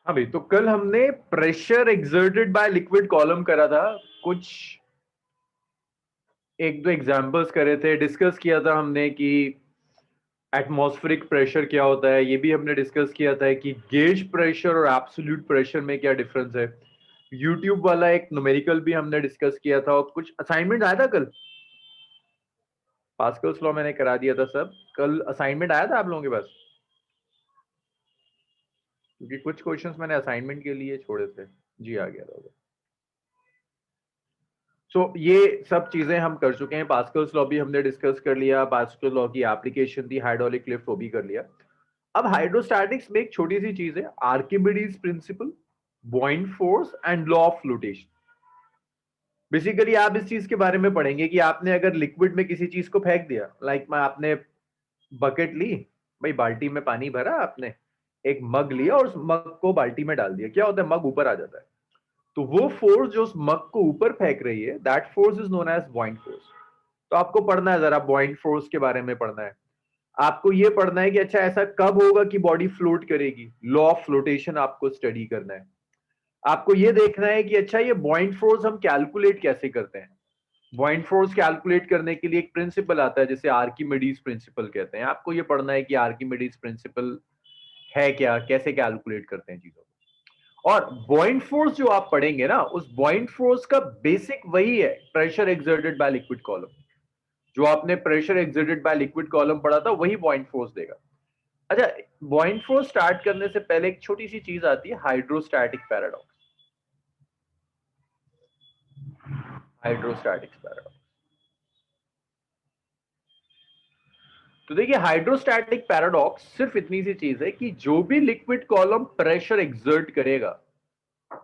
अभी तो कल हमने pressure exerted by liquid column करा था, कुछ एक दो एग्जांपल्स करे थे, डिस्कस किया था हमने कि एटमॉस्फेरिक प्रेशर क्या होता है, ये भी हमने डिस्कस किया था कि गेज प्रेशर और एब्सोल्यूट प्रेशर में क्या डिफरेंस है। यूट्यूब वाला एक न्यूमेरिकल भी हमने डिस्कस किया था और कुछ असाइनमेंट आया था कल। पास्कल्स लॉ मैंने करा दिया था सब, कल असाइनमेंट आया था आप लोगों के पास? क्योंकि कुछ क्वेश्चंस मैंने असाइनमेंट के लिए छोड़े थे। जी आ गया था। सो ये सब चीजें हम कर चुके हैं। पास्कल्स लॉ भी हमने डिस्कस कर लिया, पास्कल लॉ की एप्लीकेशन थी हाइड्रोलिक लिफ्ट वो भी कर लिया। अब हाइड्रोस्टैटिक्स में एक छोटी सी चीज है, Archimedes principle, buoyant force and law of flotation. Basically आप इस चीज के बारे में पढ़ेंगे कि आपने अगर लिक्विड में किसी चीज को फेंक दिया, लाइक मैं आपने बकेट ली, भाई बाल्टी में पानी भरा, आपने एक मग लिया और उस मग को बाल्टी में डाल दिया, क्या होता है, मग ऊपर आ जाता है। तो वो फोर्स जो उस मग को ऊपर फेंक रही है, that force is known as buoyant force. तो आपको पढ़ना है, जरा बॉइंट फोर्स के बारे में पढ़ना है। आपको ये पढ़ना है कि अच्छा ऐसा कब होगा कि बॉडी फ्लोट करेगी, लॉ ऑफ फ्लोटेशन आपको स्टडी करना है। आपको ये देखना है कि अच्छा ये बॉइंट फोर्स हम कैलकुलेट कैसे करते हैं। बॉइंट फोर्स कैलकुलेट करने के लिए एक प्रिंसिपल आता है जिसे आर्किमिडीज प्रिंसिपल कहते हैं। आपको ये पढ़ना है कि आर्किमिडीज प्रिंसिपल है क्या, कैसे कैलकुलेट करते हैं चीजों को। और बॉइंट फोर्स जो आप पढ़ेंगे ना, उस बॉइंट फोर्स का बेसिक वही है, pressure exerted by liquid column. जो आपने pressure exerted by liquid column पढ़ा था वही बॉइंट फोर्स देगा। अच्छा, बॉइंट फोर्स स्टार्ट करने से पहले एक छोटी सी चीज आती है, हाइड्रोस्टैटिक पैराडॉक्स। Hydrostatic paradox. तो देखिए, हाइड्रोस्टैटिक पैराडॉक्स सिर्फ इतनी सी चीज है कि जो भी लिक्विड कॉलम प्रेशर एक्सर्ट करेगा,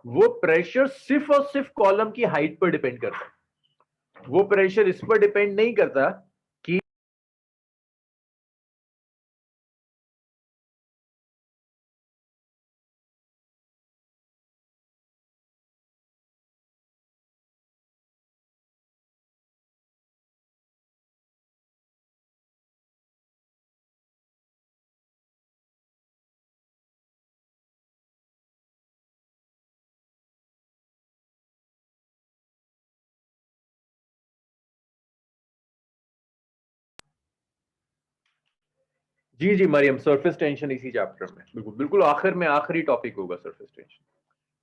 वो प्रेशर सिर्फ और सिर्फ कॉलम की हाइट पर डिपेंड करता है। वो प्रेशर इस पर डिपेंड नहीं करता कि जी जी मरियम, सरफेस टेंशन इसी चैप्टर में, बिल्कुल बिल्कुल आखिर में आखिरी टॉपिक होगा सरफेस टेंशन।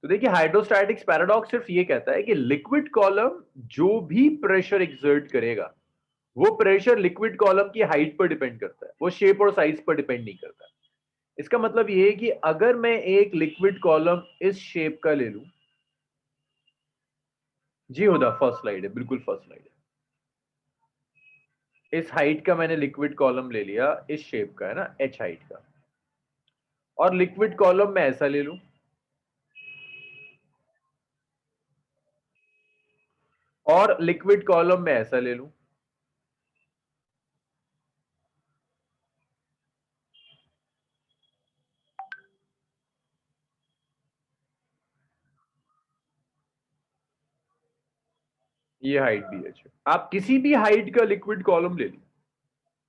तो देखिए, हाइड्रोस्टैटिक्स पैराडॉक्स सिर्फ ये कहता है कि लिक्विड कॉलम जो भी प्रेशर एक्सर्ट करेगा, वो प्रेशर लिक्विड कॉलम की हाइट पर डिपेंड करता है, वो शेप और साइज पर डिपेंड नहीं करता। इसका मतलब ये है कि अगर मैं एक लिक्विड कॉलम इस शेप का ले लूं, जी होदा फर्स्ट स्लाइड है, बिल्कुल फर्स्ट स्लाइड है। इस हाइट का मैंने लिक्विड कॉलम ले लिया, इस शेप का है ना, एच हाइट का। और लिक्विड कॉलम मैं ऐसा ले लूं, और लिक्विड कॉलम मैं ऐसा ले लूं। ये हाइट भी है। आप किसी भी हाइट का लिक्विड कॉलम ले लीजिए,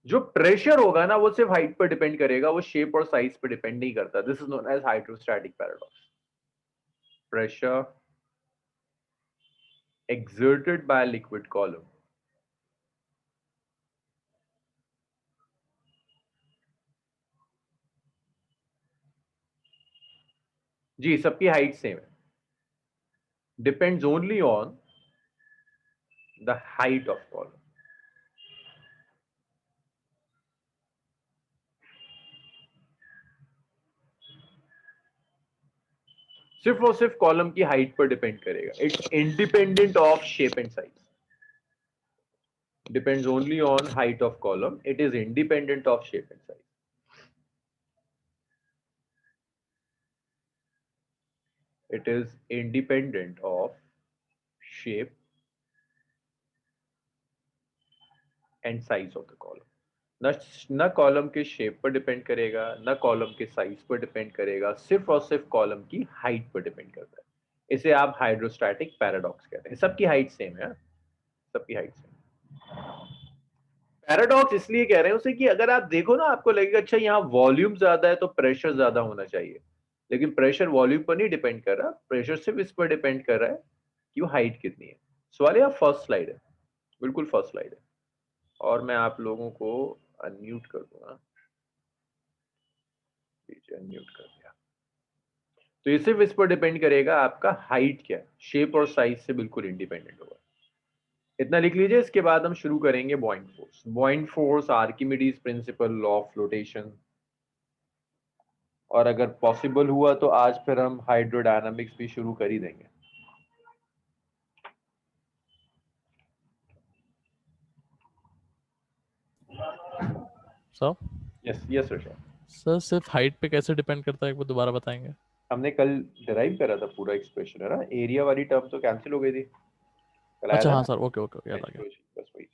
जो प्रेशर होगा ना वो सिर्फ हाइट पर डिपेंड करेगा, वो शेप और साइज पर डिपेंड नहीं करता। This is known as hydrostatic paradox. Pressure exerted by a liquid column जी सबकी हाइट सेम है, depends only on the height of column. सिर्फ और सिर्फ कॉलम की हाइट पर डिपेंड करेगा। It's independent of shape and size, depends only on height of column, it is independent of shape and size. It is independent of shape and size of the column. न column के shape पर depend करेगा, न column के size पर depend करेगा, सिर्फ और सिर्फ कॉलम की हाइट पर डिपेंड करता है। इसे आप हाइड्रोस्टैटिक पैराडॉक्स कहते हैं। सबकी हाइट सेम है, सबकी हाइट सेम। पैराडॉक्स इसलिए कह रहे हैं उसे कि अगर आप देखो ना, आपको लगेगा अच्छा यहाँ वॉल्यूम ज्यादा है तो प्रेशर ज्यादा होना चाहिए, लेकिन प्रेशर वॉल्यूम पर नहीं डिपेंड कर रहा, प्रेशर सिर्फ इस पर डिपेंड कर रहा है कि वो हाइट कितनी है। सवाल या फर्स्ट स्लाइड है, बिल्कुल फर्स्ट स्लाइड है। और मैं आप लोगों को अनम्यूट कर दूंगा, अनम्यूट कर दिया। तो ये सिर्फ इस पर डिपेंड करेगा आपका हाइट क्या है, शेप और साइज से बिल्कुल इंडिपेंडेंट होगा। इतना लिख लीजिए, इसके बाद हम शुरू करेंगे बॉइंट force. बॉइंट force, Archimedes principal, law of flotation, और अगर पॉसिबल हुआ तो आज फिर हम हाइड्रोडायनामिक्स भी शुरू कर ही देंगे। Sir yes yes Rishabh, sir सिर्फ हाइट पे कैसे डिपेंड करता है, एक बार दोबारा बताएंगे? हमने कल डिराइव करा था पूरा एक्सप्रेशन, है ना। एरिया वाली टर्म तो कैंसिल हो गई थी, कल आया अच्छा था हाँ ना। सर, ओके ओके, याद आ गया। बस वही।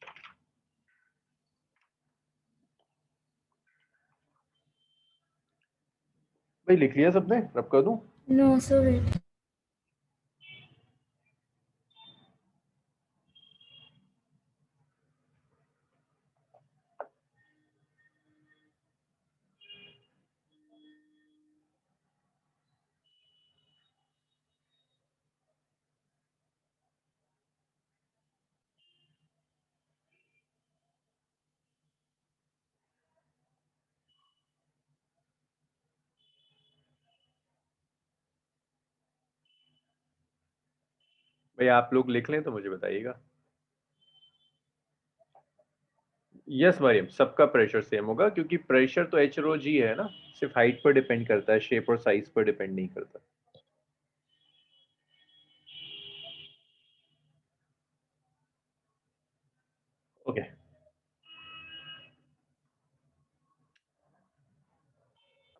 भाई लिख लिया सबने, रब कर दूं? No, sir, wait. भाई आप लोग लिख लें तो मुझे बताइएगा। यस मरियम, सबका प्रेशर सेम होगा, क्योंकि प्रेशर तो एच रो जी है ना, सिर्फ हाइट पर डिपेंड करता है, शेप और साइज पर डिपेंड नहीं करता। ओके,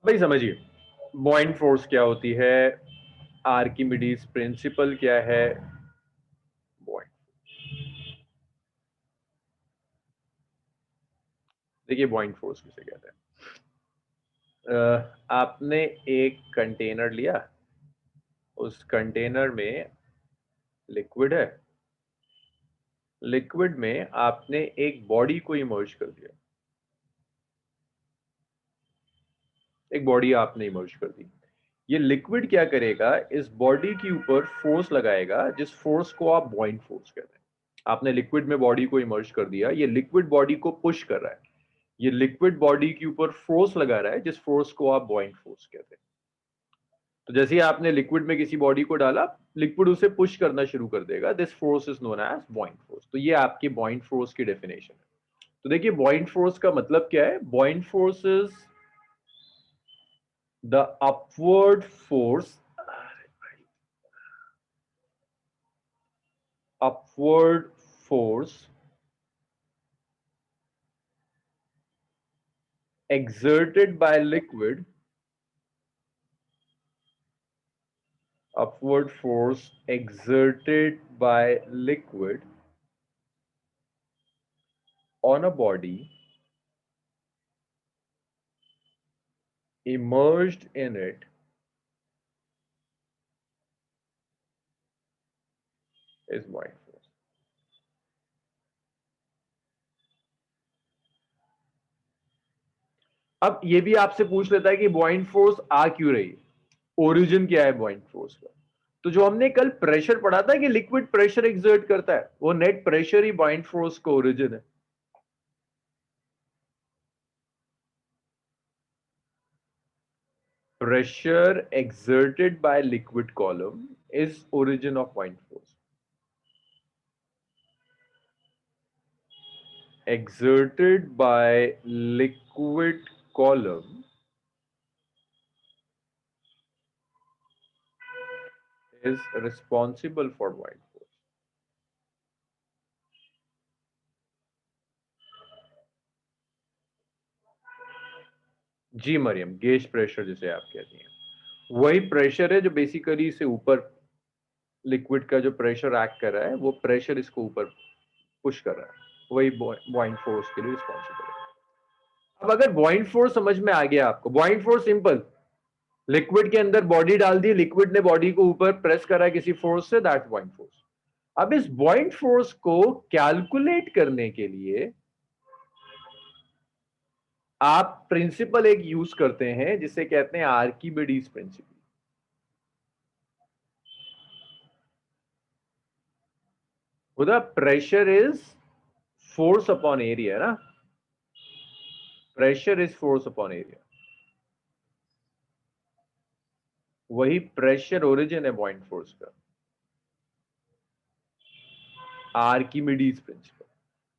भाई समझिए बॉइंट फोर्स क्या होती है, आर्किमिडीज प्रिंसिपल क्या है। बॉइंट, देखिए बॉइंट फोर्स किसे कहते हैं। आपने एक कंटेनर लिया, उस कंटेनर में लिक्विड है, लिक्विड में आपने एक बॉडी को इमर्ज कर दिया, एक बॉडी आपने इमर्ज कर दी। ये लिक्विड क्या करेगा, इस बॉडी के ऊपर फोर्स लगाएगा, जिस फोर्स को आप बॉइंट फोर्स कहते हैं। आपने लिक्विड में बॉडी को इमर्ज कर दिया, ये लिक्विड बॉडी को पुश कर रहा है, ये लिक्विड बॉडी के ऊपर फोर्स लगा रहा है, जिस फोर्स को आप बॉइंट फोर्स कहते हैं। तो जैसे ही आपने लिक्विड में किसी बॉडी को डाला, लिक्विड उसे पुश करना शुरू कर देगा, this force is known as buoyant force. तो ये आपकी बॉइंट फोर्स की डेफिनेशन है। तो देखिए बॉइंट फोर्स का मतलब क्या है, buoyant force is the upward force, upward force exerted by liquid, upward force exerted by liquid on a body immersed in it is buoyant force. अब ये भी आपसे पूछ लेता है कि buoyant फोर्स आ क्यों रही है, ओरिजिन क्या है buoyant फोर्स का। तो जो हमने कल प्रेशर पढ़ा था कि लिक्विड प्रेशर एक्सर्ट करता है, वो नेट प्रेशर ही buoyant फोर्स का ओरिजिन है। Pressure exerted by liquid column is origin of buoyant force. Exerted by liquid column is responsible for buoyant force. जी मरियम, गेज प्रेशर जिसे आप कहती हैं, वही प्रेशर है जो बेसिकली इसे ऊपर, लिक्विड का जो प्रेशर एक्ट कर रहा है, वो प्रेशर इसको ऊपर पुश कर रहा है, वही बॉइंट फोर्स के लिए रिस्पॉन्सिबल है। अब अगर बॉइंट फोर्स समझ में आ गया आपको, बॉइंट फोर्स सिंपल, लिक्विड के अंदर बॉडी डाल दी, लिक्विड ने बॉडी को ऊपर प्रेस करा किसी फोर्स से, दैट बॉइंट फोर्स। अब इस बॉइंट फोर्स को कैलकुलेट करने के लिए आप प्रिंसिपल एक यूज करते हैं जिसे कहते हैं आर्किमिडीज प्रिंसिपल। उधर pressure is force upon area ना, pressure is force upon area, वही प्रेशर ओरिजिन है बॉइंट फोर्स का। आर्किमिडीज प्रिंसिपल,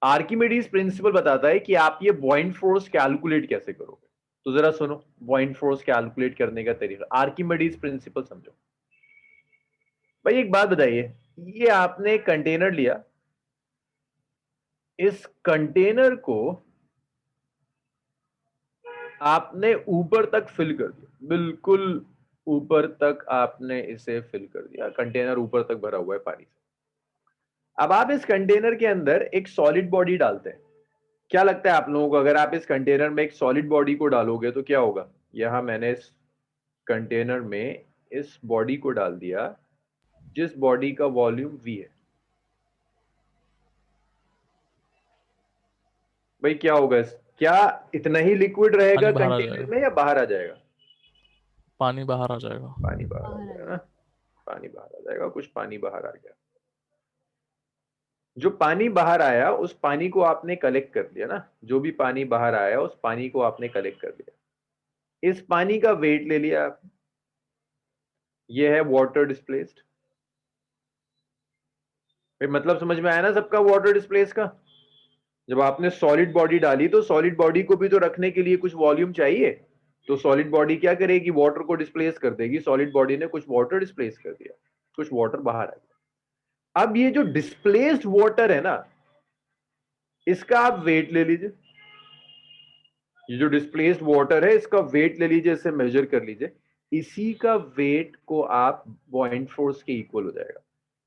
आर्किमिडीज प्रिंसिपल बताता है कि आप ये बॉइंट फोर्स कैलकुलेट कैसे करोगे। तो जरा सुनो बॉइंट फोर्स कैलकुलेट करने का तरीका, आर्किमिडीज प्रिंसिपल समझो। भाई एक बात बताइए, ये आपने कंटेनर लिया, इस कंटेनर को आपने ऊपर तक फिल कर दिया, बिल्कुल ऊपर तक आपने इसे फिल कर दिया, कंटेनर ऊपर तक भरा हुआ है पानी से। अब आप इस कंटेनर के अंदर एक सॉलिड बॉडी डालते हैं। क्या लगता है आप लोगों को, अगर आप इस कंटेनर में एक सॉलिड बॉडी को डालोगे तो क्या होगा? यहां मैंने इस कंटेनर में इस बॉडी को डाल दिया, जिस बॉडी का वॉल्यूम V है। भाई क्या होगा, क्या इतना ही लिक्विड रहेगा पानी बाहर आ कंटेनर जाएगा, में या बाहर आ जाएगा? पानी बाहर आ जाएगा। पानी बाहर आ जाएगा ना, पानी बाहर आ जाएगा, कुछ पानी बाहर आ गया। जो पानी बाहर आया उस पानी को आपने कलेक्ट कर लिया ना, जो भी पानी बाहर आया उस पानी को आपने कलेक्ट कर लिया, इस पानी का वेट ले लिया आप, ये है वाटर डिस्प्लेस्ड। मतलब समझ में आया ना सबका वाटर डिस्प्लेस का? जब आपने सॉलिड बॉडी डाली तो सॉलिड बॉडी को भी तो रखने के लिए कुछ वॉल्यूम चाहिए, तो सॉलिड बॉडी क्या करेगी, वाटर को डिस्प्लेस कर देगी। सॉलिड बॉडी ने कुछ वाटर डिस्प्लेस कर दिया, कुछ वाटर बाहर आ गया। अब ये जो डिस्प्लेस्ड वाटर है ना, इसका आप वेट ले लीजिए, ये जो डिस्प्लेस्ड वाटर है इसका वेट ले लीजिए, इसे मेजर कर लीजिए, इसी का वेट को आप बॉइंट फोर्स के इक्वल हो जाएगा।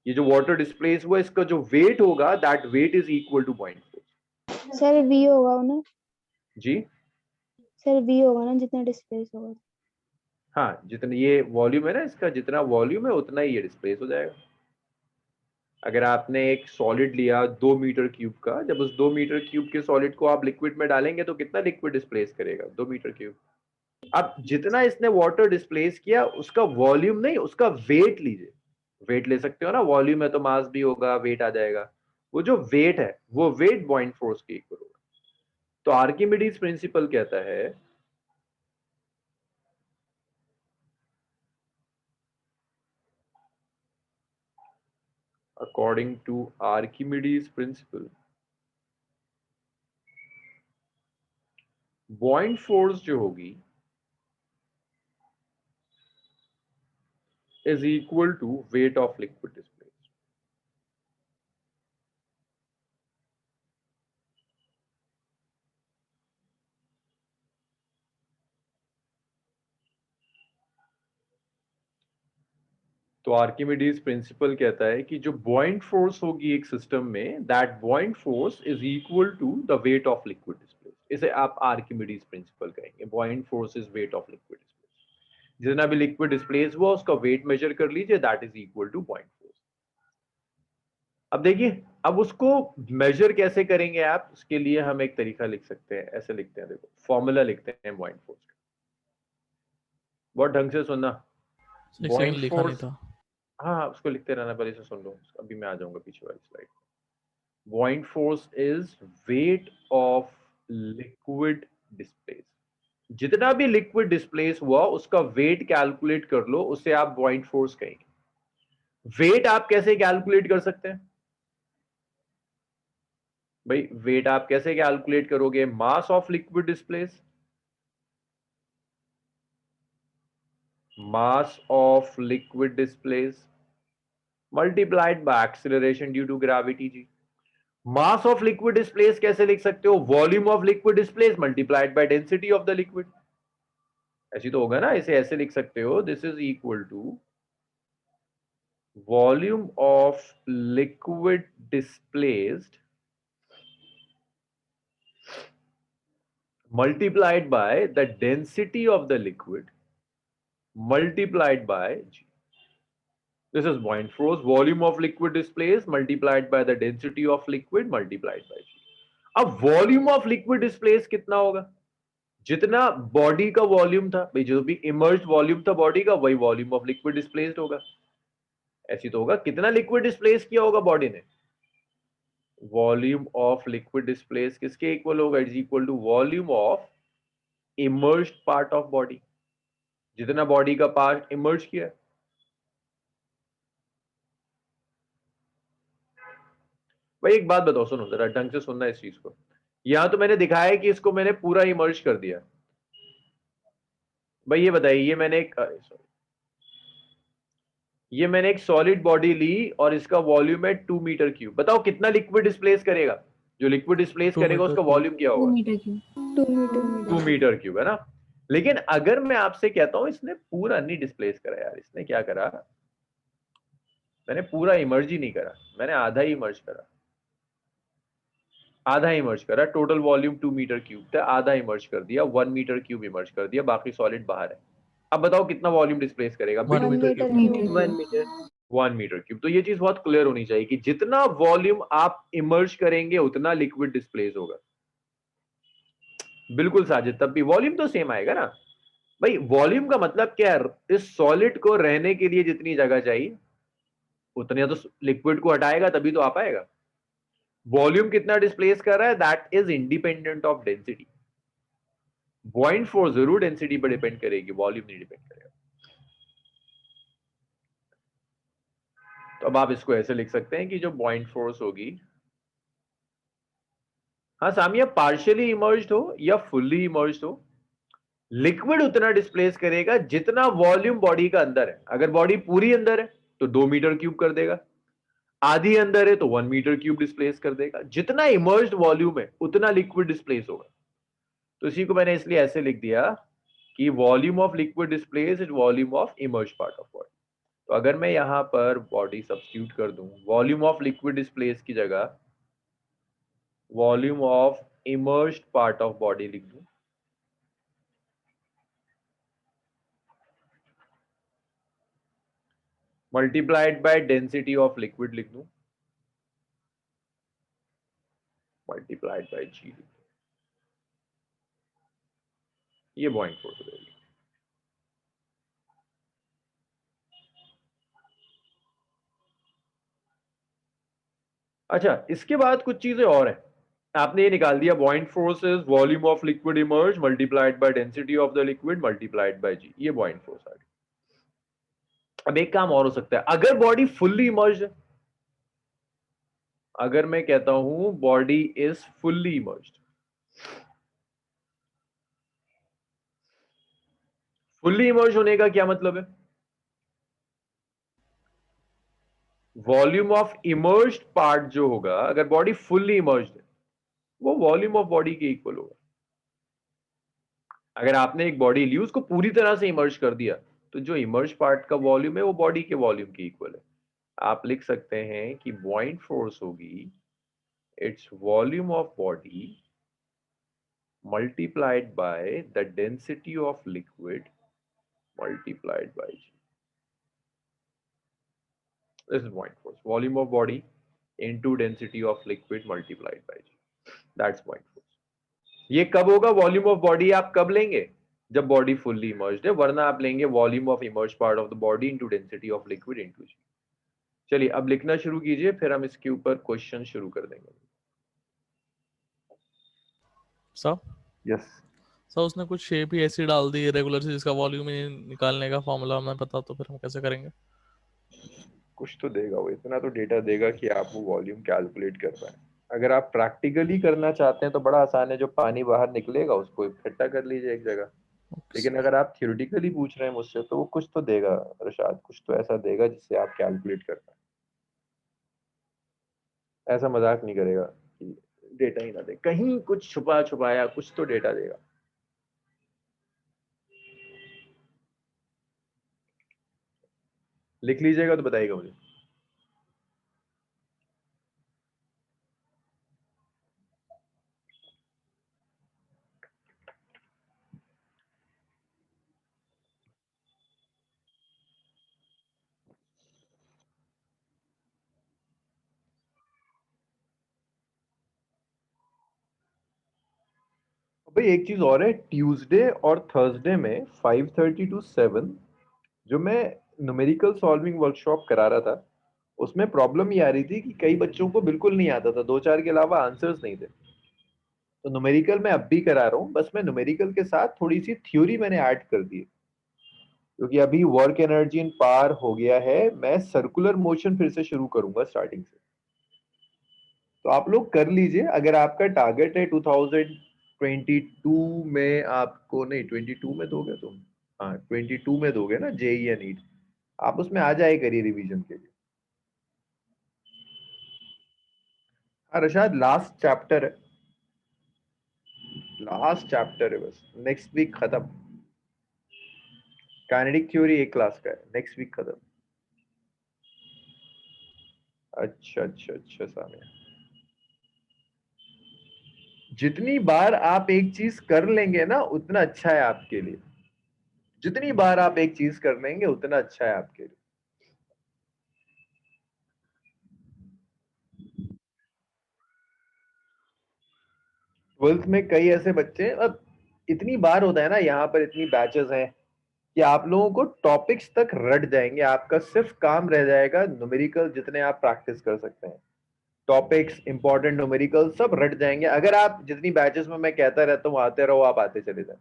ये जो वाटर डिस्प्लेस हुआ इसका जो वेट होगा, that weight is equal to buoyant force. Sir V होगा ना? जी सर वी होगा ना, जितना डिस्प्लेस होगा। हाँ, जितना ये वॉल्यूम है ना, इसका जितना वॉल्यूम है उतना ही ये डिस्प्लेस हो जाएगा। अगर आपने एक सॉलिड लिया 2 मीटर क्यूब का, जब उस 2 मीटर क्यूब के सॉलिड को आप लिक्विड में डालेंगे तो कितना लिक्विड डिस्प्लेस करेगा? 2 मीटर क्यूब। अब जितना इसने वाटर डिस्प्लेस किया उसका वॉल्यूम नहीं, उसका वेट लीजिए। वेट ले सकते हो ना, वॉल्यूम है तो मास भी होगा, वेट आ जाएगा। वो जो वेट है वो वेट बॉइंट फोर्स के इक्वल होगा। तो आर्किमिडीज प्रिंसिपल कहता है according to Archimedes principle, buoyant force जो होगी is equal to weight of liquid displaced. तो आर्किमिडीज प्रिंसिपल कहता है कि जो बॉइंट फोर्स होगी एक सिस्टम में, that buoyant force is equal to the weight of liquid displace. इसे आप आर्किमिडीज प्रिंसिपल कहेंगे, buoyant force is weight of liquid displace. जितना भी लिक्विड डिस्प्लेस हुआ उसका वेट मेजर कर लीजिए, that is equal to buoyant force. अब देखिए, अब उसको मेजर कैसे करेंगे आप, उसके लिए हम एक तरीका लिख सकते हैं, ऐसे लिखते हैं, देखो फॉर्मूला लिखते हैं बॉइंट फोर्स का, बहुत ढंग से सुनना। एक सेकंड बॉइंट लिखा नहीं फोर्स, था। हाँ उसको लिखते रहना, पहले से सुन लो, अभी मैं आ जाऊंगा पीछे वाली slide. बॉइंट force is weight of liquid displace. जितना भी लिक्विड डिस्प्लेस हुआ उसका वेट कैलकुलेट कर लो, उसे आप बॉइंट फोर्स कहेंगे। वेट आप कैसे कैलकुलेट कर सकते हैं भाई? वेट आप कैसे कैलकुलेट करोगे? Mass of liquid displace, mass of liquid displace multiplied by acceleration due to gravity. जी, मास ऑफ लिक्विड डिस्प्लेस कैसे लिख सकते हो? Volume of liquid displace multiplied by density of the liquid. ऐसी तो होगा ना, इसे ऐसे लिख सकते हो, this is equal to volume of liquid displaced multiplied by the density of the liquid multiplied by G. This is point force, volume of liquid displaced multiplied by the density of liquid multiplied by G. अब volume of liquid displace कितना होगा? जितना body का volume था भाई, जो भी emerged volume था बॉडी का, वही वॉल्यूम ऑफ लिक्विड डिस्प्लेस्ड होगा। ऐसी तो होगा, कितना लिक्विड डिस्प्लेस किया होगा बॉडी ने, वॉल्यूम ऑफ लिक्विड डिस्प्लेस किसके इक्वल होगा? It is equal to volume of immersed part of body, जितना बॉडी का पार्ट इमर्ज किया है। भाई एक बात बताओ, सुनो जरा ढंग से सुनना इस चीज को। यहां तो मैंने दिखाया है कि इसको मैंने पूरा इमर्ज कर दिया। भाई ये बताइए, ये मैंने एक सॉलिड बॉडी ली और इसका वॉल्यूम है 2 मीटर क्यूब। बताओ कितना लिक्विड डिस्प्लेस करेगा? जो लिक्विड डिस्प्लेस 2 करेगा मीटर उसका क्यूब। वॉल्यूम क्या 2 होगा? Metre cube. 2 metre 2 metre cube है ना। लेकिन अगर मैं आपसे कहता हूं इसने पूरा नहीं डिस्प्लेस करा यार, इसने क्या करा, मैंने पूरा इमर्ज ही नहीं करा, मैंने आधा ही इमर्ज करा, आधा इमर्ज करा। टोटल वॉल्यूम 2 मीटर क्यूब था, आधा इमर्ज कर दिया, 1 मीटर क्यूब इमर्ज कर दिया, बाकी सॉलिड बाहर है। अब बताओ कितना वॉल्यूम डिस्प्लेस करेगा? 1 1 metre metre cube. Cube 1 metre. 1 metre cube. तो ये चीज बहुत क्लियर होनी चाहिए कि जितना वॉल्यूम आप इमर्ज करेंगे उतना लिक्विड डिस्प्लेस होगा। बिल्कुल साजिद, तब भी वॉल्यूम तो सेम आएगा ना। भाई वॉल्यूम का मतलब क्या है? इस सॉलिड को रहने के लिए जितनी जगह चाहिए उतने तो लिक्विड को हटाएगा, तभी तो आ पाएगा। वॉल्यूम कितना डिस्प्लेस कर रहा है, that is independent of density. बॉइंट force जरूर डेंसिटी पर डिपेंड करेगी, वॉल्यूम नहीं डिपेंड करेगा। तो अब आप इसको ऐसे लिख सकते हैं कि जो बॉइंट फोर्स होगी, हाँ सामिया, पार्शियली इमर्ज्ड हो या फुल्ली इमर्ज्ड हो, लिक्विड उतना डिस्प्लेस करेगा जितना वॉल्यूम बॉडी का अंदर है। अगर बॉडी पूरी अंदर है तो 2 मीटर क्यूब कर देगा, आधी अंदर है तो 1 मीटर क्यूब डिस्प्लेस कर देगा। जितना इमर्ज्ड वॉल्यूम है उतना लिक्विड डिस्प्लेस होगा। तो इसी को मैंने इसलिए ऐसे लिख दिया कि volume of liquid displace is volume of immerse part of body. तो अगर मैं यहां पर बॉडी सब्स्टिट्यूट कर दूं, वॉल्यूम ऑफ लिक्विड डिस्प्लेस की जगह volume of immersed part of body लिख दूं, multiplied by density of liquid लिख दूं, मल्टीप्लाइड बाय जी लिख दूं, ये बॉइंट फोर्स हो जाएगी। अच्छा, इसके बाद कुछ चीजें और हैं। आपने ये निकाल दिया, buoyant force is volume of liquid immerse multiplied by density of the liquid multiplied by g, ये बॉइंट फोर्स आ गई। अब एक काम और हो सकता है, अगर बॉडी फुल्ली इमर्ज्ड है, अगर मैं कहता हूं body is fully emerged, fully emerge होने का क्या मतलब है? वॉल्यूम ऑफ इमर्ज्ड पार्ट जो होगा, अगर बॉडी फुल्ली इमर्ज्ड है, वो वॉल्यूम ऑफ बॉडी के इक्वल होगा। अगर आपने एक बॉडी ली, उसको पूरी तरह से इमर्ज कर दिया, तो जो इमर्ज पार्ट का वॉल्यूम है वो बॉडी के वॉल्यूम के इक्वल है। आप लिख सकते हैं कि बॉइंट फोर्स होगी it's volume of body multiplied by the density of liquid multiplied by G. This is point force. Volume of body into density of liquid multiplied by G. That's point force. ये कब होगा? Volume of body आप कब लेंगे? जब body fully emerged है, वरना आप लेंगे volume of immersed part of the body into density of liquid into g. चलिए अब लिखना शुरू कीजिए, फिर हम इसके ऊपर क्वेश्चन शुरू कर देंगे। सर यस सर उसने कुछ शेप ही ऐसी डाल दी रेगुलर से जिसका वॉल्यूम ही निकालने का फॉर्मूला हमें पता, तो फिर हम कैसे करेंगे? कुछ तो देगा वो, इतना तो डेटा देगा कि आप वो वॉल्यूम कैलकुलेट कर पाए। अगर आप प्रैक्टिकली करना चाहते हैं तो बड़ा आसान है, जो पानी बाहर निकलेगा उसको इकट्ठा कर लीजिए एक जगह। लेकिन अगर आप थ्योरेटिकली पूछ रहे हैं मुझसे, तो वो कुछ तो देगा रशाद, कुछ तो ऐसा देगा जिससे आप कैलकुलेट कर पाए। ऐसा मजाक नहीं करेगा कि डेटा ही ना दे, कहीं कुछ छुपा छुपाया कुछ तो डेटा देगा। लिख लीजिएगा तो बताइएगा मुझे। भाई एक चीज और है, ट्यूसडे और थर्सडे में 5:30 to 7 जो मैं न्यूमेरिकल सॉल्विंग वर्कशॉप करा रहा था, उसमें प्रॉब्लम ये आ रही थी कि कई बच्चों को बिल्कुल नहीं आता था, 2-4 के अलावा आंसर्स नहीं थे। तो न्यूमेरिकल मैं अब भी करा रहा हूँ, बस मैं न्यूमेरिकल के साथ थोड़ी सी थ्योरी मैंने ऐड कर दी है, क्योंकि अभी वर्क एनर्जी इन पार हो गया है, मैं सर्कुलर मोशन फिर से शुरू करूंगा स्टार्टिंग से। तो आप लोग कर लीजिए, अगर आपका टारगेट है 2022 में, आपको नहीं 22 में दोगे तुम, हाँ 22 में दोगे ना जेई या नीट, आप उसमें आ जाए करिए रिवीजन के लिए। हाँ रशाद, लास्ट चैप्टर है, लास्ट चैप्टर है, बस नेक्स्ट वीक खत्म। काइनेटिक थ्योरी एक क्लास का है, नेक्स्ट वीक खत्म। अच्छा अच्छा अच्छा सामने, जितनी बार आप एक चीज कर लेंगे ना उतना अच्छा है आपके लिए, जितनी बार आप एक चीज कर लेंगे उतना अच्छा है आपके लिए। ट्वेल्थ में कई ऐसे बच्चे, अब इतनी बार होता है ना, यहाँ पर इतनी बैचेस हैं कि आप लोगों को टॉपिक्स तक रट जाएंगे, आपका सिर्फ काम रह जाएगा न्यूमेरिकल जितने आप प्रैक्टिस कर सकते हैं, टॉपिक्स इंपॉर्टेंट न्यूमेरिकल सब रट जाएंगे अगर आप जितनी बैचेस में मैं कहता रहता हूँ आते रहो, आप आते चले जाए।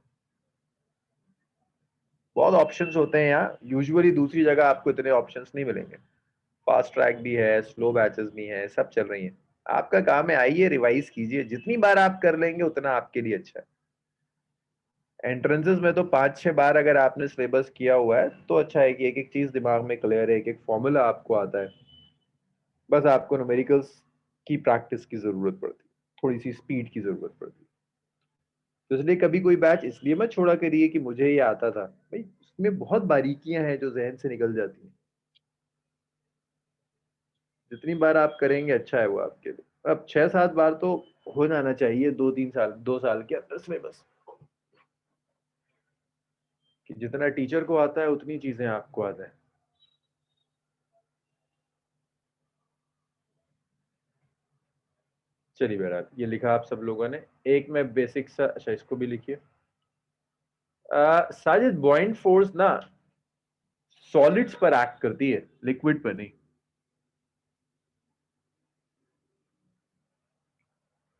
बहुत ऑप्शंस होते हैं यहाँ, यूजुअली दूसरी जगह आपको इतने ऑप्शंस नहीं मिलेंगे, फास्ट ट्रैक भी है, स्लो बैचेस भी हैं, सब चल रही हैं। आपका काम है आइए रिवाइज कीजिए, जितनी बार आप कर लेंगे उतना आपके लिए अच्छा है। एंट्रेंसेस में तो 5-6 बार अगर आपने सिलेबस किया हुआ है तो अच्छा है कि एक एक चीज दिमाग में क्लियर है, एक एक फॉर्मूला आपको आता है, बस आपको न्यूमेरिकल्स की प्रैक्टिस की जरूरत पड़ती है, थोड़ी सी स्पीड की जरूरत पड़ती है। तो इसलिए कभी कोई बैच इसलिए मत छोड़ा करिए कि मुझे ये आता था, भाई उसमें बहुत बारीकियां हैं जो जहन से निकल जाती हैं, जितनी बार आप करेंगे अच्छा है वो आपके लिए। अब 6-7 बार तो हो जाना चाहिए, 2-3 साल, 2 साल के अंदर सिलेबस, कि जितना टीचर को आता है उतनी चीजें आपको आता है। चलिए बहरहाल ये लिखा आप सब लोगों ने, एक में बेसिक सा, अच्छा इसको भी लिखिए। साजिद, बॉइंट फोर्स ना सॉलिड्स पर एक्ट करती है, लिक्विड पर नहीं,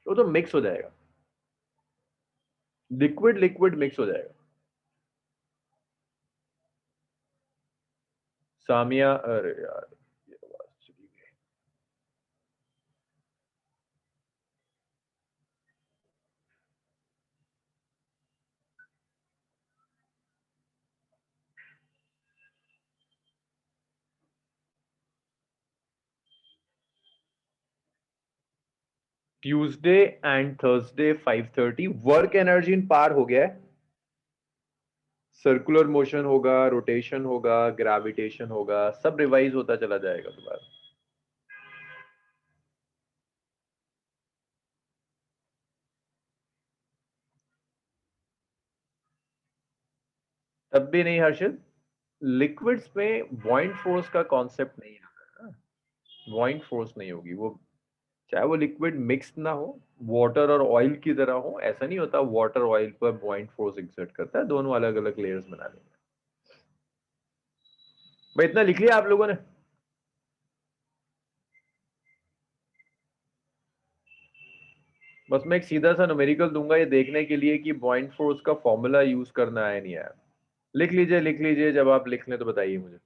वो तो मिक्स हो जाएगा, लिक्विड लिक्विड मिक्स हो जाएगा। सामिया, अरे यार ये आवाज चली गई। Tuesday and Thursday 5:30 work energy इन पार हो गया है, सर्कुलर मोशन होगा, रोटेशन होगा, ग्रेविटेशन होगा, सब रिवाइज होता चला जाएगा दोबारा। तब भी नहीं हर्षित, लिक्विड्स में बॉइंट फोर्स का कॉन्सेप्ट नहीं आता ना, बॉइंट फोर्स नहीं होगी वो, चाहे वो लिक्विड मिक्स ना हो, वाटर और ऑयल की तरह हो, ऐसा नहीं होता वाटर ऑयल पर बॉइंट फोर्स एक्सर्ट करता है, दोनों अलग अलग लेयर्स बना लेंगे। भाई इतना लिख लिया आप लोगों ने? बस मैं एक सीधा सा न्यूमेरिकल दूंगा ये देखने के लिए कि बॉइंट फोर्स का फॉर्मूला यूज करना है नहीं आया। लिख लीजिए लिख लीजिए, जब आप लिख लें तो बताइए मुझे।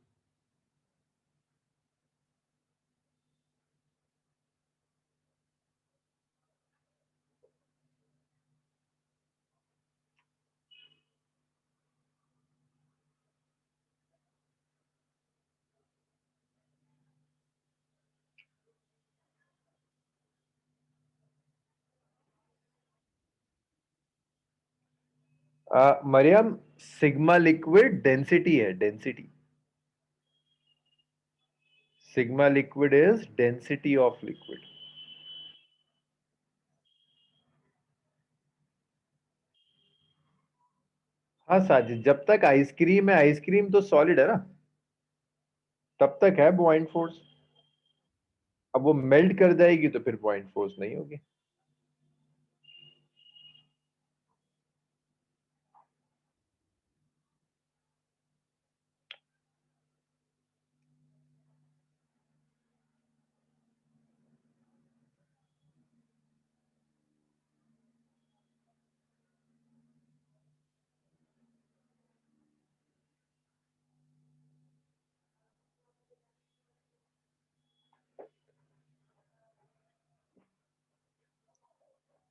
मरियम, सिग्मा लिक्विड डेंसिटी है, density, sigma liquid is density of liquid. हाँ साजिद, जब तक आइसक्रीम है, आइसक्रीम तो सॉलिड है ना, तब तक है बॉइंट फोर्स। अब वो मेल्ट कर जाएगी तो फिर बॉइंट फोर्स नहीं होगी।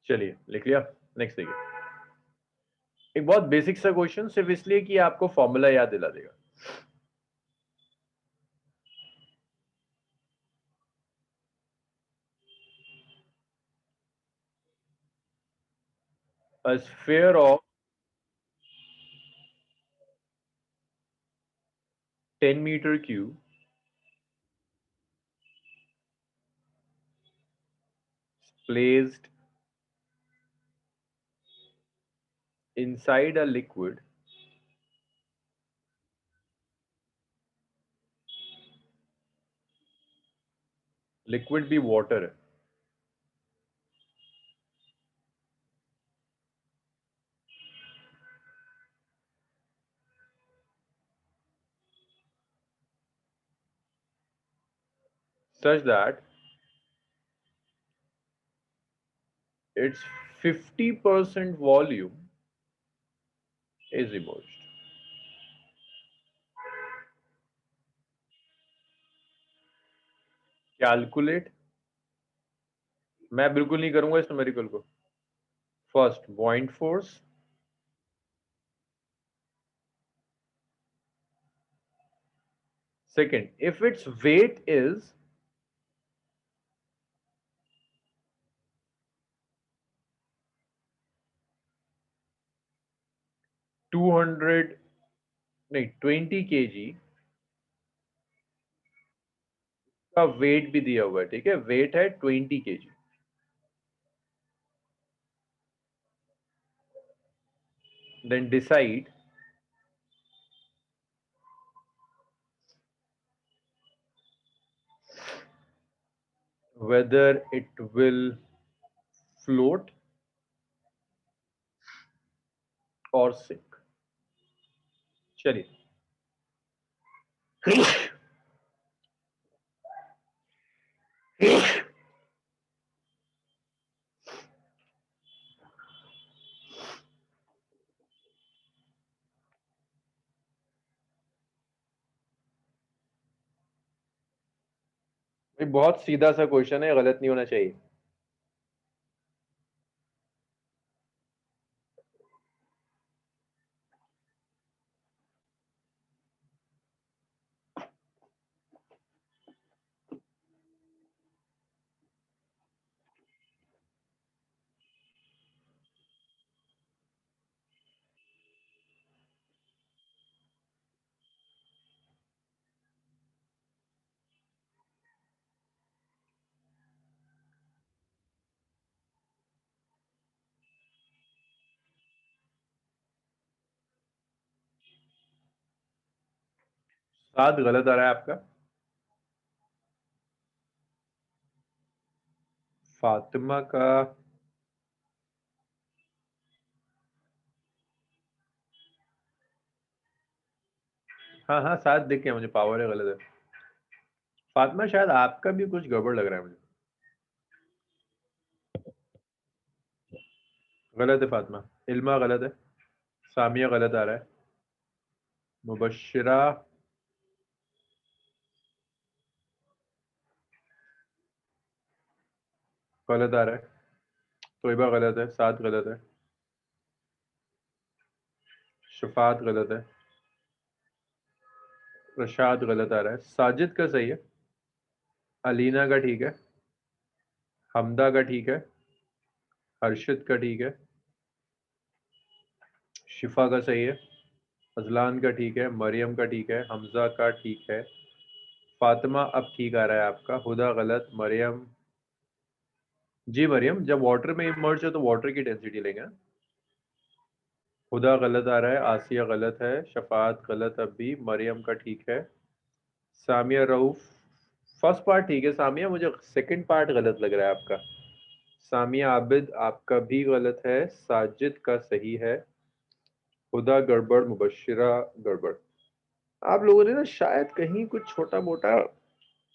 चलिए लिख लिया। नेक्स्ट देखिए, एक बहुत बेसिक सा क्वेश्चन, सिर्फ इसलिए कि आपको फॉर्मूला याद दिला देगा। A sphere of 10 meter cube placed inside a liquid भी वाटर है, such that its 50% volume is immersed. Calculate, मैं बिल्कुल नहीं करूंगा इस न्यूमेरिकल को। First buoyant force, second if its weight is 200 नहीं 20 kg का वेट भी दिया हुआ है, ठीक है, वेट है 20 kg, then decide whether it will float or sink। चलिए भाई बहुत सीधा सा क्वेश्चन है, गलत नहीं होना चाहिए। सात गलत आ रहा है आपका। फातिमा का हाँ हाँ सात दिख गया मुझे, पावर है, गलत है। फातिमा शायद आपका भी कुछ गड़बड़ लग रहा है मुझे। गलत है फातिमा। इल्मा गलत है। सामिया गलत आ रहा है। मुबश्शिरा गलत आ रहा है। तोयबा गलत है। सात गलत है। शफात गलत है। रशाद गलत आ रहा है। साजिद का सही है। अलीना का ठीक है। हमदा का ठीक है। हर्षित का ठीक है। शिफा का सही है। अजलान का ठीक है। मरियम का ठीक है। हमजा का ठीक है। फातिमा अब ठीक आ रहा है आपका। हुदा गलत। मरियम जी, मरियम जब वाटर में इमर्ज है तो वाटर की डेंसिटी लेंगे ना। हुदा गलत आ रहा है। आसिया गलत है। शफात गलत अब भी। मरियम का ठीक है। सामिया रऊफ फर्स्ट पार्ट ठीक है। सामिया मुझे सेकंड पार्ट गलत लग रहा है आपका। सामिया आबिद आपका भी गलत है। साजिद का सही है। हुदा गड़बड़। मुबश्शिरा गड़बड़। आप लोगों ने ना शायद कहीं कुछ छोटा मोटा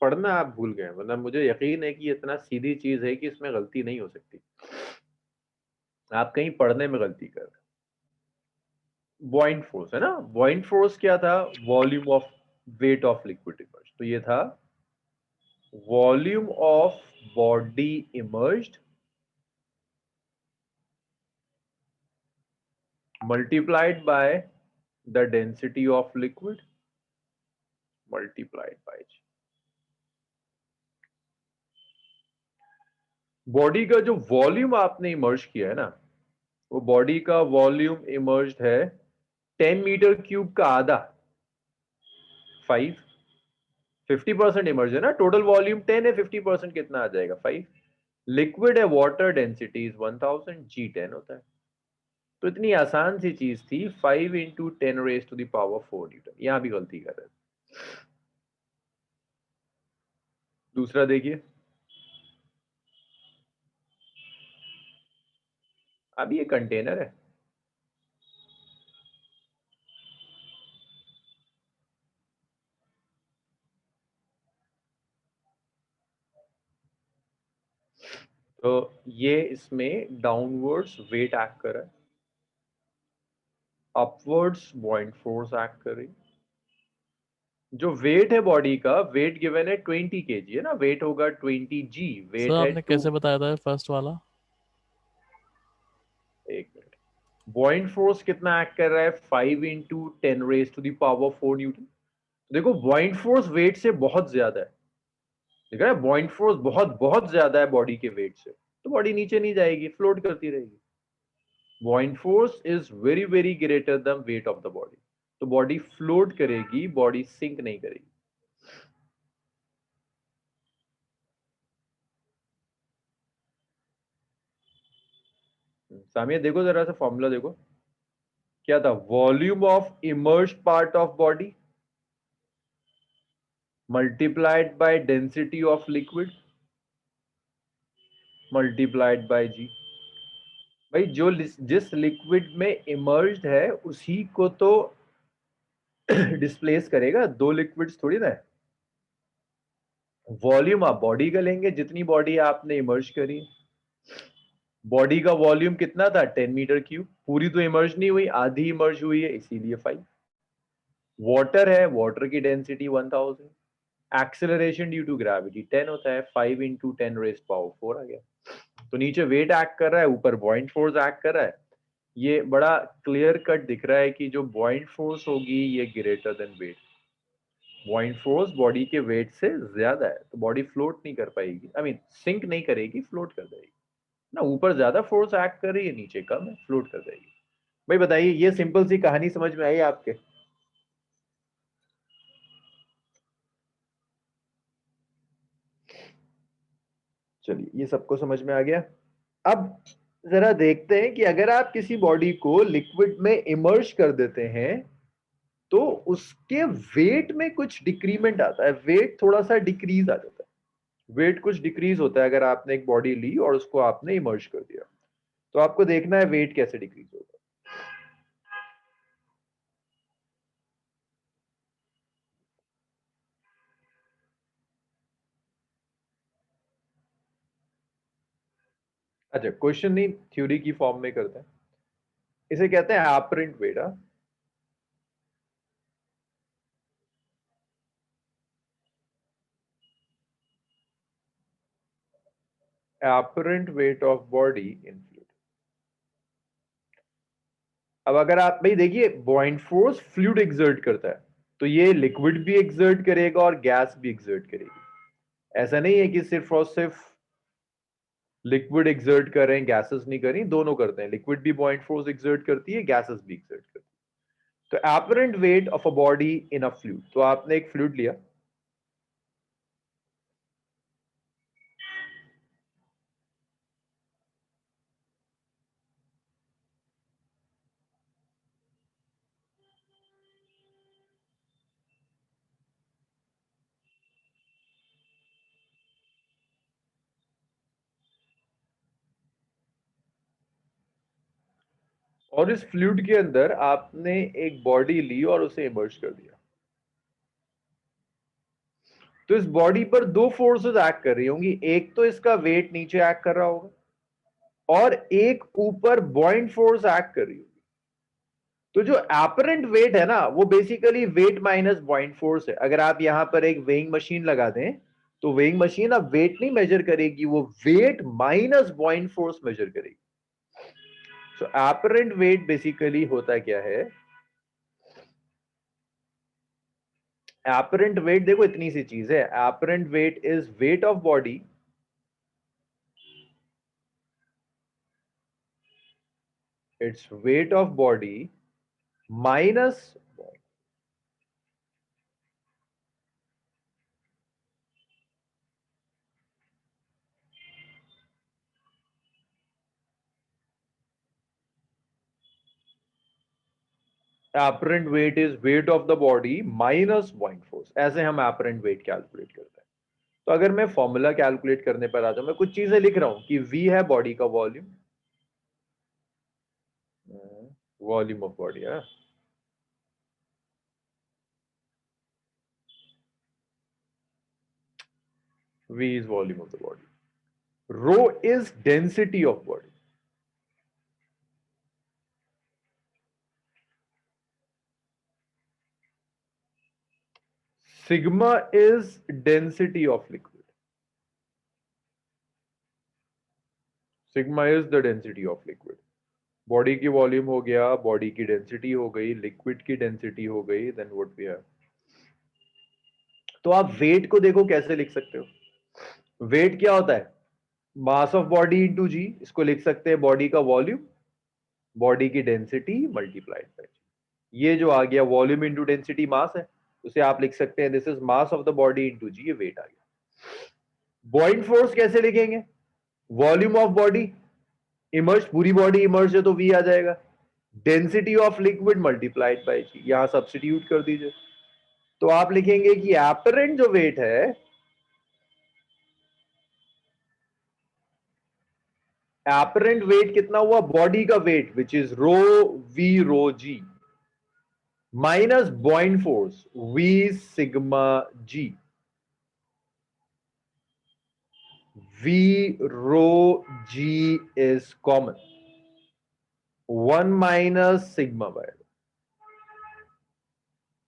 पढ़ना आप भूल गए, वरना मुझे यकीन है कि ये इतना सीधी चीज है कि इसमें गलती नहीं हो सकती। आप कहीं पढ़ने में गलती कर रहे हैं। बॉइंट फोर्स है ना। बॉइंट फोर्स क्या था? Volume of weight of liquid emerge. तो ये था volume of body emerged multiplied by the density of liquid multiplied by g. Body का जो वॉल्यूम आपने इमर्ज किया है ना, वो बॉडी का वॉल्यूम इमर्ज्ड है 10 मीटर क्यूब का आधा 5 50% इमर्ज है ना, टोटल वॉल्यूम 10 है, 50% कितना आ जाएगा 5. लिक्विड है, वाटर डेंसिटी इज 1000, जी 10 होता है. तो इतनी आसान सी चीज थी 5 into 10 raise to the power 4 newton. यहां भी गलती कर रहे हैं. दूसरा देखिए, अब ये कंटेनर है, तो ये इसमें डाउनवर्ड्स वेट एक्ट कर रहा है, अपवर्ड्स बॉइंट फोर्स एक्ट कर रही. जो वेट है बॉडी का, वेट गिवन है 20 kg है ना, वेट होगा 20 g. वेट सर है आपने कैसे बताया था फर्स्ट वाला? एक मिनट. बॉइंट फोर्स कितना एक्ट कर रहा है 5 into 10 raise to the power 4 newton. देखो बॉइंट फोर्स वेट से बहुत ज्यादा है, ठीक है, बॉइंट फोर्स बहुत बहुत ज्यादा है बॉडी के वेट से, तो बॉडी नीचे नहीं जाएगी, फ्लोट करती रहेगी. बॉइंट force is very very greater than weight of the body, तो बॉडी फ्लोट करेगी, बॉडी सिंक नहीं करेगी. सामिया देखो जरा सा फॉर्मूला देखो क्या था. Volume of immerse part of body multiplied by density of liquid multiplied by g. भाई जो जिस लिक्विड में इमर्ज्ड है उसी को तो डिस्प्लेस करेगा, दो लिक्विड्स थोड़ी ना है. वॉल्यूम आप बॉडी का लेंगे, जितनी बॉडी आपने इमर्ज करी. बॉडी का वॉल्यूम कितना था 10 मीटर क्यूब, पूरी तो इमर्ज नहीं हुई, आधी इमर्ज हुई है, इसीलिए 5. वाटर है, वाटर की density 1000, acceleration due to gravity 10 होता है, 5 इंटू 10 रेज पावर 4 आ गया. तो नीचे वेट एक्ट कर रहा है, ऊपर बॉइंट फोर्स एक्ट कर रहा है. ये बड़ा क्लियर कट दिख रहा है कि जो बॉइंट फोर्स होगी ये greater than weight. Buoyant force body के वेट से ज्यादा है, तो बॉडी फ्लोट नहीं कर पाएगी, आई मीन सिंक नहीं करेगी, फ्लोट कर जाएगी ना. ऊपर ज्यादा फोर्स एक्ट कर रही है, नीचे कम है, फ्लोट कर जाएगी. भाई बताइए, ये सिंपल सी कहानी समझ में आई आपके? चलिए, ये सबको समझ में आ गया. अब जरा देखते हैं कि अगर आप किसी बॉडी को लिक्विड में इमर्ज कर देते हैं तो उसके वेट में कुछ डिक्रीमेंट आता है, वेट थोड़ा सा डिक्रीज आ जाता है. वेट कुछ डिक्रीज होता है अगर आपने एक बॉडी ली और उसको आपने इमर्ज कर दिया, तो आपको देखना है वेट कैसे डिक्रीज होगा. अच्छा, क्वेश्चन नहीं, थ्योरी की फॉर्म में करते हैं. इसे कहते हैं apparent wait. Apparent weight of body in fluid. अब अगर आप भाई देखिए, बॉइंट फोर्स फ्लूइड एक्सर्ट करता है, तो ये लिक्विड भी एक्सर्ट करेगा और गैस भी एक्सर्ट करेगी. ऐसा नहीं है कि सिर्फ और सिर्फ लिक्विड एक्सर्ट कर रहे हैं, गैसेस नहीं कर रही, दोनों करते हैं. लिक्विड भी बॉइंट फोर्स एक्सर्ट करती है, गैसेस भी एक्सर्ट करती है. तो apparent weight of a body in a fluid, तो आपने एक फ्लूइड लिया, और इस फ्लूइड के अंदर आपने एक बॉडी ली और उसे इमर्ज कर दिया. तो इस बॉडी पर दो फोर्सेस एक्ट कर रही होंगी, एक तो इसका वेट नीचे एक्ट कर रहा होगा और एक ऊपर बॉइंट फोर्स एक्ट कर रही होगी. तो जो एपरेंट वेट है ना, वो basically wait minus buoyant force है. अगर आप यहां पर एक वेइंग मशीन लगा दें, तो वेइंग मशीन अब वेट नहीं मेजर करेगी, वो weight minus buoyant force measure करेगी. सो एपरेंट वेट बेसिकली होता क्या है, एपरेंट वेट देखो इतनी सी चीज है, apparent wait is weight of body its weight of body minus apparent weight is weight of the body minus buoyant force, ऐसे हम apparent weight कैलकुलेट करते हैं। तो अगर मैं फॉर्मूला कैलकुलेट करने पर आ जाऊं, मैं कुछ चीजें लिख रहा हूं कि v है बॉडी का वॉल्यूम, वॉल्यूम ऑफ बॉडी है, v is volume of the body, rho is density of body, sigma is density of liquid, sigma is the density of liquid, body की वॉल्यूम हो गया, बॉडी की density हो गई, liquid की density हो गई, देन व्हाट वी हैव। तो आप वेट को देखो कैसे लिख सकते हो, वेट क्या होता है, मास ऑफ बॉडी इंटू जी, इसको लिख सकते हैं बॉडी का वॉल्यूम, बॉडी की डेंसिटी मल्टीप्लाइड बाय जी, ये जो आ गया वॉल्यूम इंटू डेंसिटी मास है, उसे आप लिख सकते हैं this is mass of the body into g, ये वेट आ गया। बॉइंट फोर्स कैसे लिखेंगे, वॉल्यूम ऑफ बॉडी इमर्ज, पूरी बॉडी इमर्ज है तो वी आ जाएगा, density of liquid multiplied by g, यहां सब्स्टिट्यूट कर दीजिए, तो आप लिखेंगे कि एपरेंट जो वेट है, एपरेंट वेट कितना हुआ, बॉडी का weight which is rho V rho g minus buoyant force V sigma g, V rho g is common, 1 minus sigma by,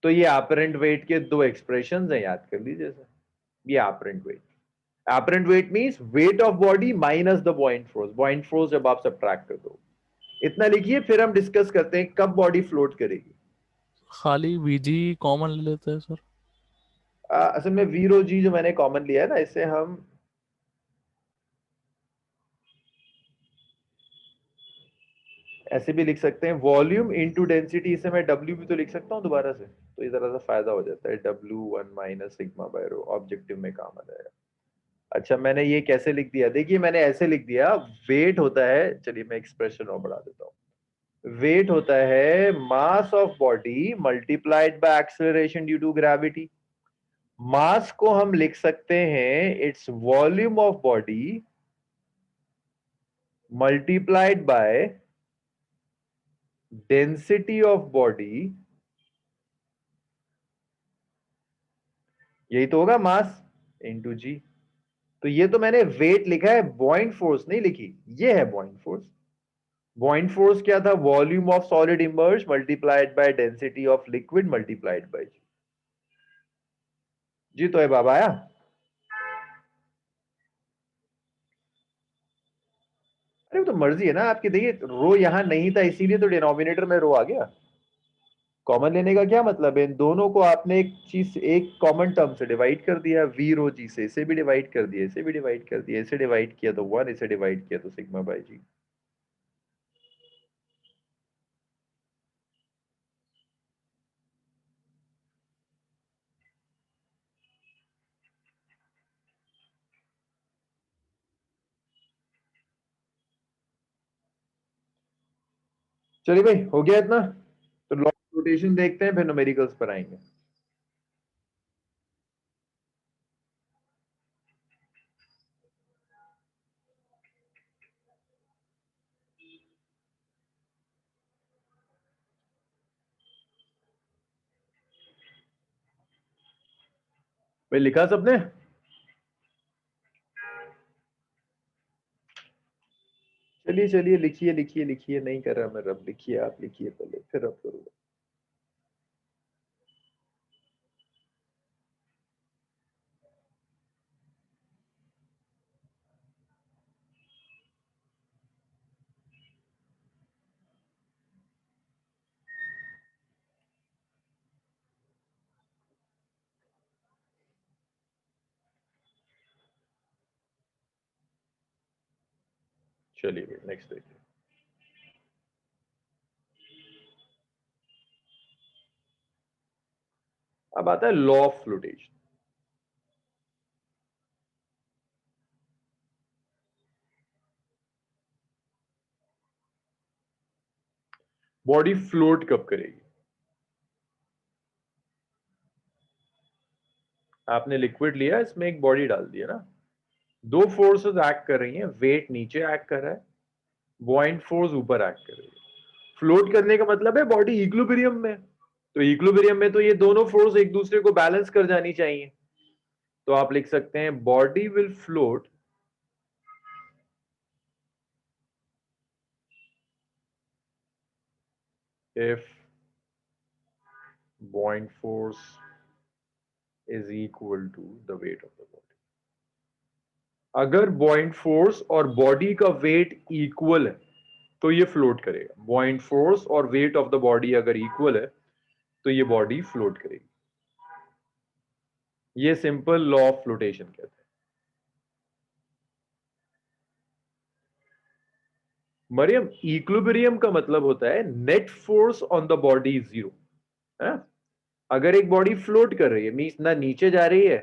तो ये एपरेंट वेट के दो एक्सप्रेशंस हैं, याद कर लीजिए सर, ये apparent wait, apparent wait means weight of body minus the बॉइंट force जब आप सब्ट्रैक्ट कर दो, इतना लिखिए, फिर हम डिस्कस करते हैं कब बॉडी फ्लोट करेगी। खाली वीजी कॉमन ले लेते हैं सर। असल में वीरो जी जो मैंने कॉमन लिया है ना, इससे हम ऐसे भी लिख सकते हैं वॉल्यूम इंटू डेंसिटी, इसे मैं डब्ल्यू भी तो लिख सकता हूँ दोबारा से, तो ये जरा सा फायदा हो जाता है, W 1 minus sigma by rho, objective में काम आ जाएगा। अच्छा मैंने ये कैसे लिख दिया, देखिए मैंने ऐसे लिख दिया, वेट होता है, चलिए मैं एक्सप्रेशन और बढ़ा देता हूँ, वेट होता है mass of body multiplied by acceleration due to gravity, mass को हम लिख सकते हैं its volume of body multiplied by density of body, यही तो होगा मास इंटू जी, तो ये तो मैंने वेट लिखा है, बॉइंट फोर्स नहीं लिखी, ये है बॉइंट फोर्स, बॉइंट फोर्स क्या था, volume of solid immerse multiplied by density of liquid multiplied by g, g तो है बाबा आया। अरे तो मर्जी है ना आपकी, देखिए रो यहां नहीं था इसीलिए तो डिनोमिनेटर में रो आ गया, कॉमन लेने का क्या मतलब है, इन दोनों को आपने एक चीज एक कॉमन टर्म से डिवाइड कर दिया, वी रो जी से, इसे भी डिवाइड कर दिया, इसे भी डिवाइड कर दिया, इसे डिवाइड किया तो 1, इसे डिवाइड किया तो सिग्मा बाय जी। चलिए भाई हो गया इतना, तो लॉ ऑफ रोटेशन देखते हैं फिर न्यूमेरिकल्स पर आएंगे। भाई लिखा सबने, चलिए चलिए लिखिए लिखिए लिखिए, नहीं कर रहा मैं, रब लिखिए, आप लिखिए पहले फिर रब करूंगा। चलिए नेक्स्ट देखिए। अब आता है law of flotation. Body float कब करेगी? आपने लिक्विड लिया, इसमें एक बॉडी डाल दिया ना, दो फोर्सेस एक्ट कर रही हैं, वेट नीचे एक्ट कर रहा है, बॉइंट फोर्स ऊपर एक्ट कर रही है। फ्लोट करने का मतलब है बॉडी इक्विलिब्रियम में, तो इक्विलिब्रियम में तो ये दोनों फोर्स एक दूसरे को बैलेंस कर जानी चाहिए। तो आप लिख सकते हैं body will float if buoyant force is equal to the weight of the body। अगर buoyant force और बॉडी का वेट इक्वल है तो ये फ्लोट करेगा। buoyant force और वेट ऑफ द बॉडी अगर इक्वल है तो ये बॉडी फ्लोट करेगी। ये सिंपल लॉ ऑफ फ्लोटेशन कहते हैं। मरियम, इक्विलिब्रियम का मतलब होता है net force on the body is zero है। अगर एक बॉडी फ्लोट कर रही है मींस ना नीचे जा रही है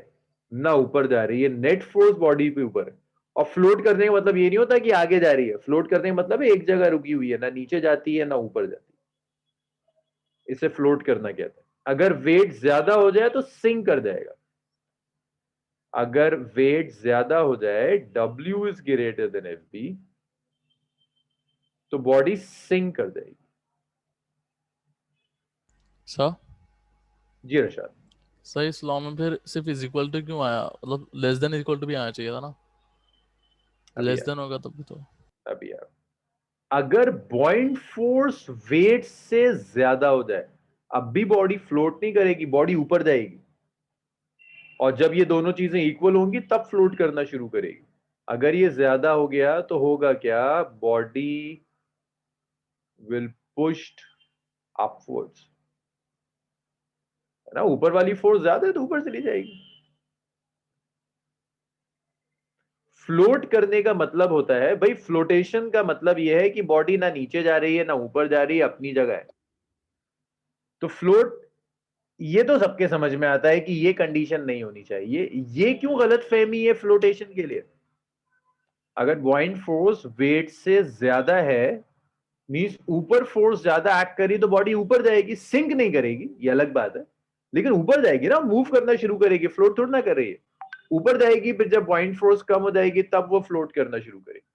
ना ऊपर जा रही है, नेट फोर्स बॉडी पे ऊपर है। और फ्लोट करने का मतलब ये नहीं होता कि आगे जा रही है, फ्लोट करने का मतलब है एक जगह रुकी हुई है, ना नीचे जाती है ना ऊपर जाती है। इसे फ्लोट करना कहते हैं। अगर वेट ज्यादा हो जाए तो सिंक कर जाएगा। अगर वेट ज्यादा हो जाए, W is greater then FB, तो बॉडी सिंक कर जाएगी। सर जी रशाद। सर इस लॉ में फिर सिर्फ इज इक्वल टू क्यों आया? मतलब लेस देन इक्वल टू भी आना चाहिए था ना। लेस देन होगा तब भी तो। अभी आप अगर बॉइंट फोर्स वेट से ज्यादा हो जाए, अब भी बॉडी फ्लोट नहीं करेगी, बॉडी ऊपर जाएगी। और जब ये दोनों चीजें इक्वल होंगी तब फ्लोट करना शुरू करेगी। अगर ये ज्यादा हो गया तो होगा क्या? बॉडी विल पुश्ड अपवर्ड्स, है ना। ऊपर वाली फोर्स ज्यादा है तो ऊपर चली जाएगी। फ्लोट करने का मतलब होता है भाई, फ्लोटेशन का मतलब यह है कि बॉडी ना नीचे जा रही है ना ऊपर जा रही है, अपनी जगह है। तो फ्लोट, ये तो सबके समझ में आता है कि ये कंडीशन नहीं होनी चाहिए। ये क्यों गलत फहमी है फ्लोटेशन के लिए? अगर बॉइंट फोर्स वेट से ज्यादा है मींस ऊपर फोर्स ज्यादा एक्ट करी तो बॉडी ऊपर जाएगी, सिंक नहीं करेगी, ये अलग बात है, लेकिन ऊपर जाएगी ना, मूव करना शुरू करेगी, फ्लोट थोड़ा ना कर रही है। ऊपर जाएगी, फिर जब बॉइंट फोर्स कम हो जाएगी तब वो फ्लोट करना शुरू करेगी।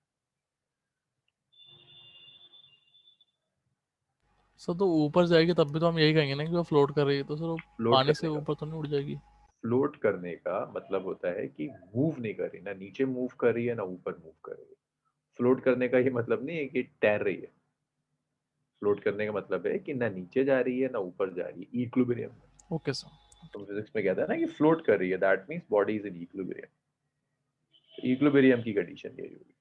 सर तो ऊपर जाएगी तब भी तो हम यही कहेंगे ना कि वो फ्लोट कर रही है, तो सर वो फ्लोट पानी से करने का ऊपर तो नहीं उड़ जाएगी? फ्लोट करने का मतलब होता है कि मूव नहीं कर रही, ना नीचे मूव कर रही है ना ऊपर मूव कर रही है। फ्लोट करने का ये मतलब नहीं है कि तैर रही है। फ्लोट करने का मतलब है कि ना नीचे जा रही है ना ऊपर जा रही है, इक्विलिब्रियम में। Okay sir. तो फिजिक्स में कहता है ना कि फ्लोट कर रही है, that means body is in equilibrium. Equilibrium की कंडीशन यही होगी।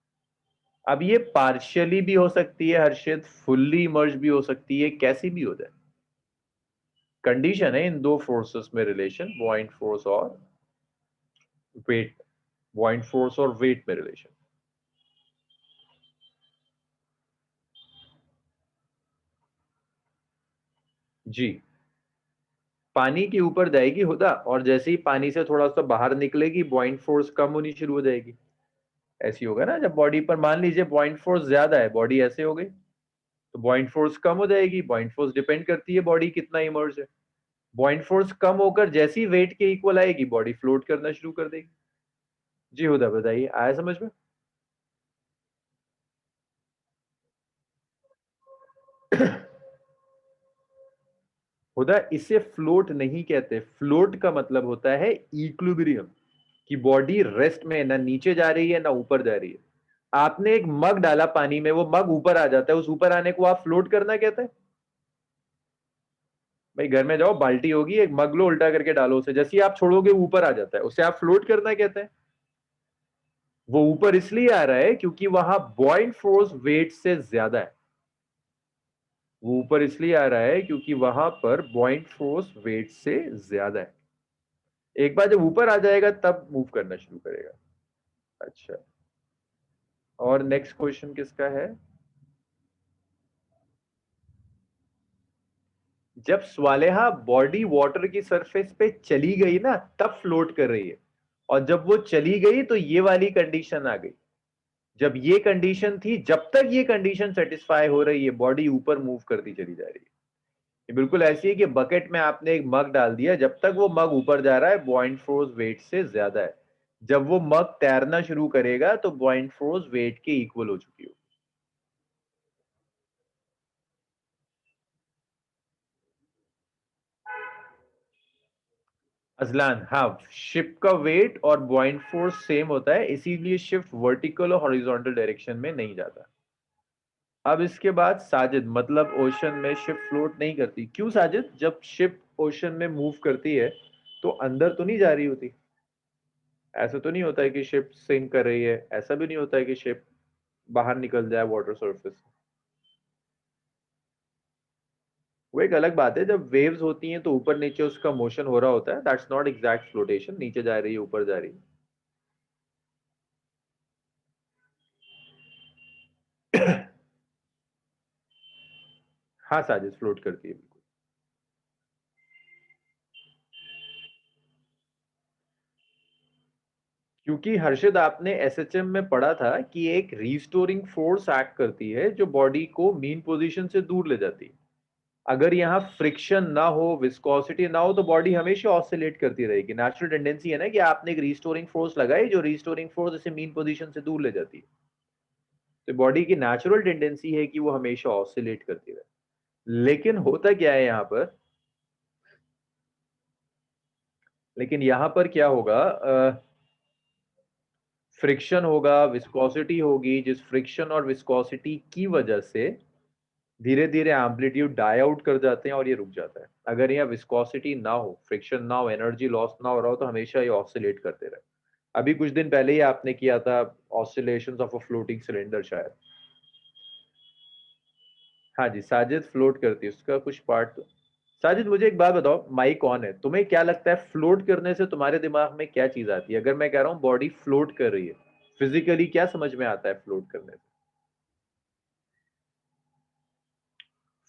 अब ये पार्शियली भी हो सकती है हर्षित, फुल्ली इमर्ज भी हो सकती है, कैसी भी हो जाए। कंडीशन है इन दो फोर्सेस में रिलेशन, बॉइंट फोर्स और वेट, बॉइंट फोर्स और वेट में रिलेशन। जी, पानी के ऊपर जाएगी हुदा, और जैसे ही पानी से थोड़ा सा बाहर निकलेगी बॉइंट फोर्स कम होनी शुरू हो जाएगी। ऐसी होगा ना, जब बॉडी पर मान लीजिए बॉइंट फोर्स ज्यादा है, बॉडी ऐसे हो गई, तो बॉइंट फोर्स कम हो जाएगी। बॉइंट फोर्स डिपेंड करती है बॉडी कितना इमर्ज है। बॉइंट फोर्स कम होकर जैसी वेट के इक्वल आएगी बॉडी फ्लोट करना शुरू कर देगी। जी हुदा बताइए, आया समझ में? हुदा, इसे फ्लोट नहीं कहते। फ्लोट का मतलब होता है इक्विलिब्रियम, कि बॉडी रेस्ट में, ना नीचे जा रही है ना ऊपर जा रही है। आपने एक मग डाला पानी में, वो मग ऊपर आ जाता है, उस ऊपर आने को आप फ्लोट करना कहते हैं? भाई घर में जाओ, बाल्टी होगी, एक मग लो, उल्टा करके डालो उसे, जैसे ही आप छोड़ोगे ऊपर आ जाता है, उसे आप फ्लोट करना कहते हैं। वो ऊपर इसलिए आ रहा है क्योंकि वहां बॉइंट फोर्स वेट से ज्यादा है। वो ऊपर इसलिए आ रहा है क्योंकि वहां पर बॉइंट फोर्स वेट से ज्यादा है। एक बार जब ऊपर आ जाएगा तब मूव करना शुरू करेगा। अच्छा, और नेक्स्ट क्वेश्चन किसका है? जब स्वालेहा बॉडी वाटर की सरफेस पे चली गई ना तब फ्लोट कर रही है, और जब वो चली गई तो ये वाली कंडीशन आ गई। जब ये कंडीशन थी, जब तक ये कंडीशन सेटिस्फाई हो रही है बॉडी ऊपर मूव करती चली जा रही है। ये बिल्कुल ऐसी है कि बकेट में आपने एक मग डाल दिया, जब तक वो मग ऊपर जा रहा है बॉइंट फोर्स वेट से ज्यादा है। जब वो मग तैरना शुरू करेगा तो बॉइंट फोर्स वेट के इक्वल हो चुकी होगी। अजलान, हाँ, शिप का वेट और बॉइंट फोर्स सेम होता है, इसीलिए शिप वर्टिकल और हॉरिजॉन्टल डायरेक्शन में नहीं जाता। अब इसके बाद साजिद, मतलब ओशन में शिप फ्लोट नहीं करती। क्यों साजिद? जब शिप ओशन में मूव करती है तो अंदर तो नहीं जा रही होती। ऐसा तो नहीं होता है कि शिप सिंक कर रही है, ऐसा भी नहीं होता है कि शिप बाहर निकल जाए वाटर सरफेस से। वो एक अलग बात है, जब वेव्स होती हैं तो ऊपर नीचे उसका मोशन हो रहा होता है, दैट्स नॉट एग्जैक्ट फ्लोटेशन, नीचे जा रही है ऊपर जा रही है। हाँ साजिद, फ्लोट करती है बिल्कुल। क्योंकि हर्षद, आपने एसएचएम में पढ़ा था कि एक रीस्टोरिंग फोर्स एक्ट करती है जो बॉडी को मीन पोजीशन से दूर ले जाती है। अगर यहाँ फ्रिक्शन ना हो, विस्कोसिटी ना हो, तो बॉडी हमेशा ऑसिलेट करती रहेगी। नेचुरल टेंडेंसी है ना कि आपने एक रीस्टोरिंग फोर्स लगाई, जो रीस्टोरिंग फोर्स इसे मीन पोजीशन से दूर ले जाती है। तो बॉडी की नेचुरल टेंडेंसी है कि वो हमेशा ऑसिलेट करती रहे। लेकिन होता क्या है यहाँ पर, लेकिन यहाँ पर क्या होगा, फ्रिक्शन होगा, विस्कोसिटी होगी, जिस फ्रिक्शन और विस्कोसिटी की वजह से धीरे धीरे एम्पलीट्यूड डाई आउट कर जाते हैं और ये रुक जाता है। अगर यहाँ विस्कोसिटी ना हो, फ्रिक्शन ना हो, एनर्जी लॉस ना हो रहा हो, तो हमेशा ये ऑसिलेट करते रहे। अभी कुछ दिन पहले ही आपने किया था oscillations of a floating cylinder शायद। हाँ जी, साजिद फ्लोट करती है, उसका कुछ पार्ट तो। साजिद, मुझे एक बात बताओ, माइक ऑन है, तुम्हें क्या लगता है फ्लोट करने से तुम्हारे दिमाग में क्या चीज आती है? अगर मैं कह रहा हूँ बॉडी फ्लोट कर रही है, फिजिकली क्या समझ में आता है फ्लोट करने से?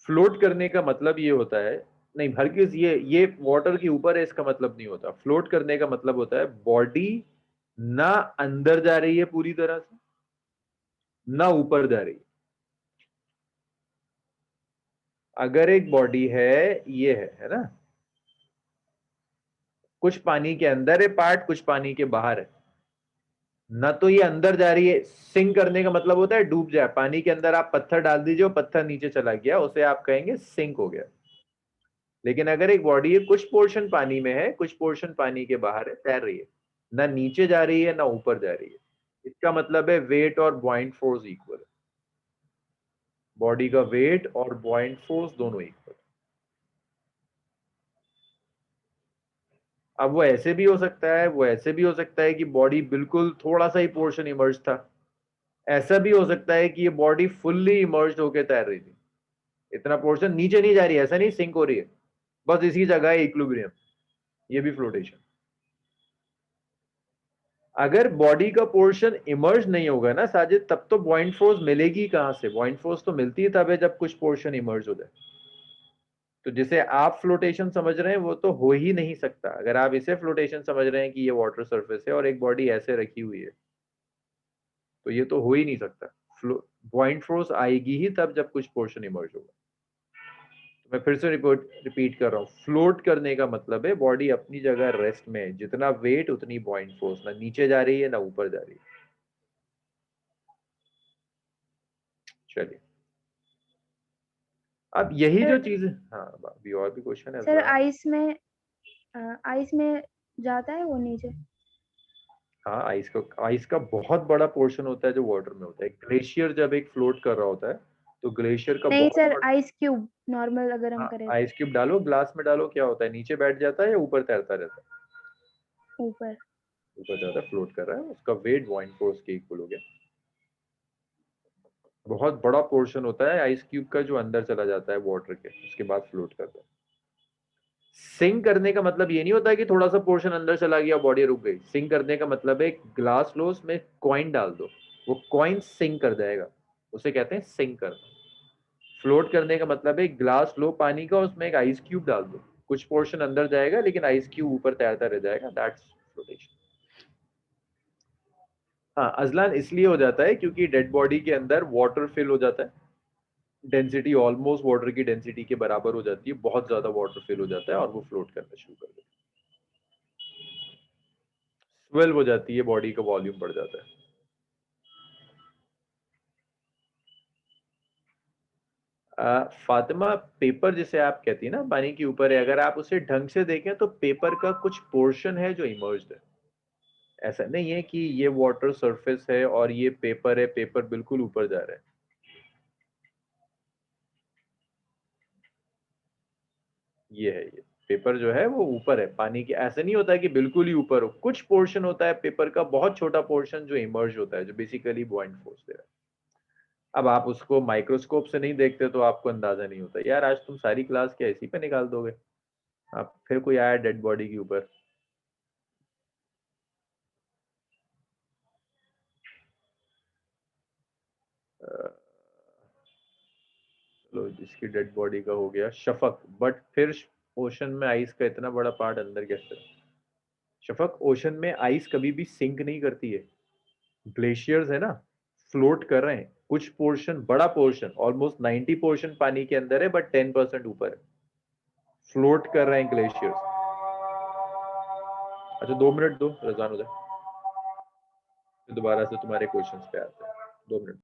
फ्लोट करने का मतलब ये होता है, नहीं हरगिज, ये वाटर के ऊपर है इसका मतलब नहीं होता। फ्लोट करने का मतलब होता है बॉडी ना अंदर जा रही है पूरी तरह से, ना ऊपर जा रही है। अगर एक बॉडी है, ये है ना, कुछ पानी के अंदर है पार्ट, कुछ पानी के बाहर है। ना तो ये अंदर जा रही है, सिंक करने का मतलब होता है डूब जाए। पानी के अंदर आप पत्थर डाल दीजिए, पत्थर नीचे चला गया, उसे आप कहेंगे सिंक हो गया। लेकिन अगर एक बॉडी है, कुछ पोर्शन पानी में है, कुछ पोर्शन पानी के बाहर है, तैर रही है, ना नीचे जा रही है ना ऊपर जा रही है, इसका मतलब है वेट और बॉइंट फोर्स इक्वल है। बॉडी का वेट और बॉइंट फोर्स दोनों इक्वल। अब वो ऐसे भी हो सकता है, वो ऐसे भी हो सकता है कि बॉडी बिल्कुल थोड़ा सा ही पोर्शन इमर्ज था। ऐसा भी हो सकता है कि ये बॉडी फुल्ली इमर्ज होकर तैर रही थी, इतना पोर्शन नीचे नहीं जा रही है, ऐसा नहीं सिंक हो रही है, बस इसी जगह है इक्विलिब्रियम। ये भी फ्लोटेशन। अगर बॉडी का पोर्शन इमर्ज नहीं होगा ना साजिद, तब तो बॉइंट फोर्स मिलेगी कहां से? बॉइंट फोर्स तो मिलती है तब है जब कुछ पोर्शन इमर्ज हो जाए। तो जिसे आप फ्लोटेशन समझ रहे हैं वो तो हो ही नहीं सकता। अगर आप इसे फ्लोटेशन समझ रहे हैं कि ये वाटर सरफेस है और एक बॉडी ऐसे रखी हुई है, तो ये तो हो ही नहीं सकता। बॉइंट फोर्स आएगी ही तब जब कुछ पोर्शन इमर्ज होगा। मैं फिर से रिपीट कर रहा हूँ, फ्लोट करने का मतलब है बॉडी अपनी जगह रेस्ट में है, जितना वेट उतनी बॉइंट फोर्स, ना नीचे जा रही है ना ऊपर जा रही है। चलिए, अब यही जो सर चीज, हाँ अभी और भी क्वेश्चन है सर अजलान। आइस में जाता है वो नीचे? हाँ, आइस का बहुत बड़ा पोर्शन होता है जो वाटर में होता है। ग्लेशियर जब एक फ्लोट कर रहा होता है तो ग्लेशियर का नहीं बहुत सर, बड़ा। आइस क्यूब नॉर्मल अगर हम हाँ, करें तो। आइस क्यूब डालो ग्लास में, डालो, क्या होता है? नीचे बैठ जाता है या ऊपर तैरता रहता है? ऊपर। ऊपर जाता है, फ्लोट कर रहा है, उसका वेट बॉइंट फोर्स के इक्वल हो गया। बहुत बड़ा पोर्शन होता है आइस क्यूब का जो अंदर चला जाता है वाटर के, उसके बाद फ्लोट करता है। सिंक करने का मतलब ये नहीं होता कि थोड़ा सा पोर्शन अंदर चला गया, बॉडी रुक गई। सिंक करने का मतलब है ग्लास लो, उसमें कॉइन डाल दो, वो कॉइन सिंक कर जाएगा, उसे कहते हैं सिंक करना। फ्लोट करने का मतलब है ग्लास लो पानी का, उसमें एक आइस क्यूब डाल दो, कुछ पोर्शन अंदर जाएगा लेकिन आइस क्यूब ऊपर तैरता रह जाएगा, दैट्स फ्लोटेशन। हाँ, अजलान इसलिए हो जाता है क्योंकि डेड बॉडी के अंदर वाटर फिल हो जाता है, डेंसिटी ऑलमोस्ट वाटर की डेंसिटी के बराबर हो जाती है, बहुत ज्यादा वाटर फिल हो जाता है और वो फ्लोट करना शुरू कर देता है, स्वेल हो जाती है, बॉडी का वॉल्यूम बढ़ जाता है। फातिमा, पेपर जिसे आप कहती है ना पानी के ऊपर है, अगर आप उसे ढंग से देखें तो पेपर का कुछ पोर्शन है जो इमर्ज्ड है, ऐसा नहीं है कि ये वाटर सरफेस है और ये पेपर है, पेपर बिल्कुल ऊपर जा रहा है। ये है, ये पेपर जो है वो ऊपर है पानी के, ऐसा नहीं होता है कि बिल्कुल ही ऊपर हो, कुछ पोर्शन होता है पेपर का, बहुत छोटा पोर्शन जो इमर्ज होता है, जो बेसिकली बॉइंट फोर्स दे रहा है। अब आप उसको माइक्रोस्कोप से नहीं देखते तो आपको अंदाजा नहीं होता। यार आज तुम सारी क्लास क्या इसी पे निकाल दोगे? आप फिर कोई आया डेड बॉडी के ऊपर। चलो, जिसकी डेड बॉडी का हो गया शफक, बट फिर ओशन में आइस का इतना बड़ा पार्ट अंदर कैसे? शफक, ओशन में आइस कभी भी सिंक नहीं करती है, ग्लेशियर्स है ना, फ्लोट कर रहे हैं, कुछ पोर्शन, बड़ा पोर्शन ऑलमोस्ट 90% पानी के अंदर है बट 10% ऊपर है, फ्लोट कर रहे हैं ग्लेशियर्स। अच्छा 2 मिनट दो, रजान हो जाए, फिर दोबारा से तुम्हारे क्वेश्चंस पे आते हैं। 2 मिनट।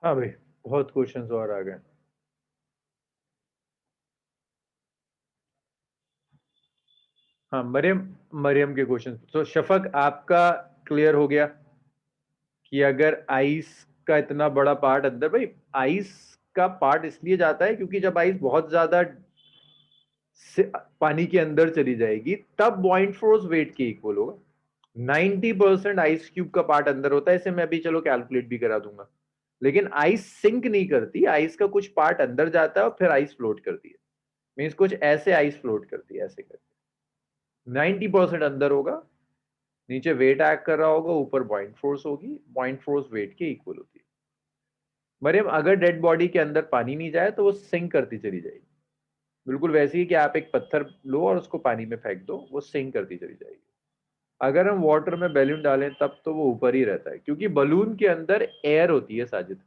हाँ भाई, बहुत क्वेश्चंस और आ गए। हाँ मरियम, मरियम के क्वेश्चन तो शफक आपका क्लियर हो गया कि अगर आइस का इतना बड़ा पार्ट अंदर, भाई आइस का पार्ट इसलिए जाता है क्योंकि जब आइस बहुत ज्यादा पानी के अंदर चली जाएगी तब बॉइंट फोर्स वेट के इक्वल होगा। 90% आइस क्यूब का पार्ट अंदर होता है, इसे मैं अभी चलो कैलकुलेट भी करा दूंगा, लेकिन आइस सिंक नहीं करती, आइस का कुछ पार्ट अंदर जाता है और फिर आइस फ्लोट करती है, मीन्स कुछ ऐसे आइस फ्लोट करती है, ऐसे करके 90% अंदर होगा, नीचे वेट एक्ट कर रहा होगा, ऊपर पॉइंट फोर्स होगी, पॉइंट फोर्स वेट के इक्वल होती है। मरियम, अगर डेड बॉडी के अंदर पानी नहीं जाए तो वो सिंक करती चली जाएगी, बिल्कुल वैसे ही कि आप एक पत्थर लो और उसको पानी में फेंक दो, वो सिंक करती चली जाएगी। अगर हम वाटर में बैलून डालें तब तो वो ऊपर ही रहता है, क्योंकि बलून के अंदर एयर होती है साजिद।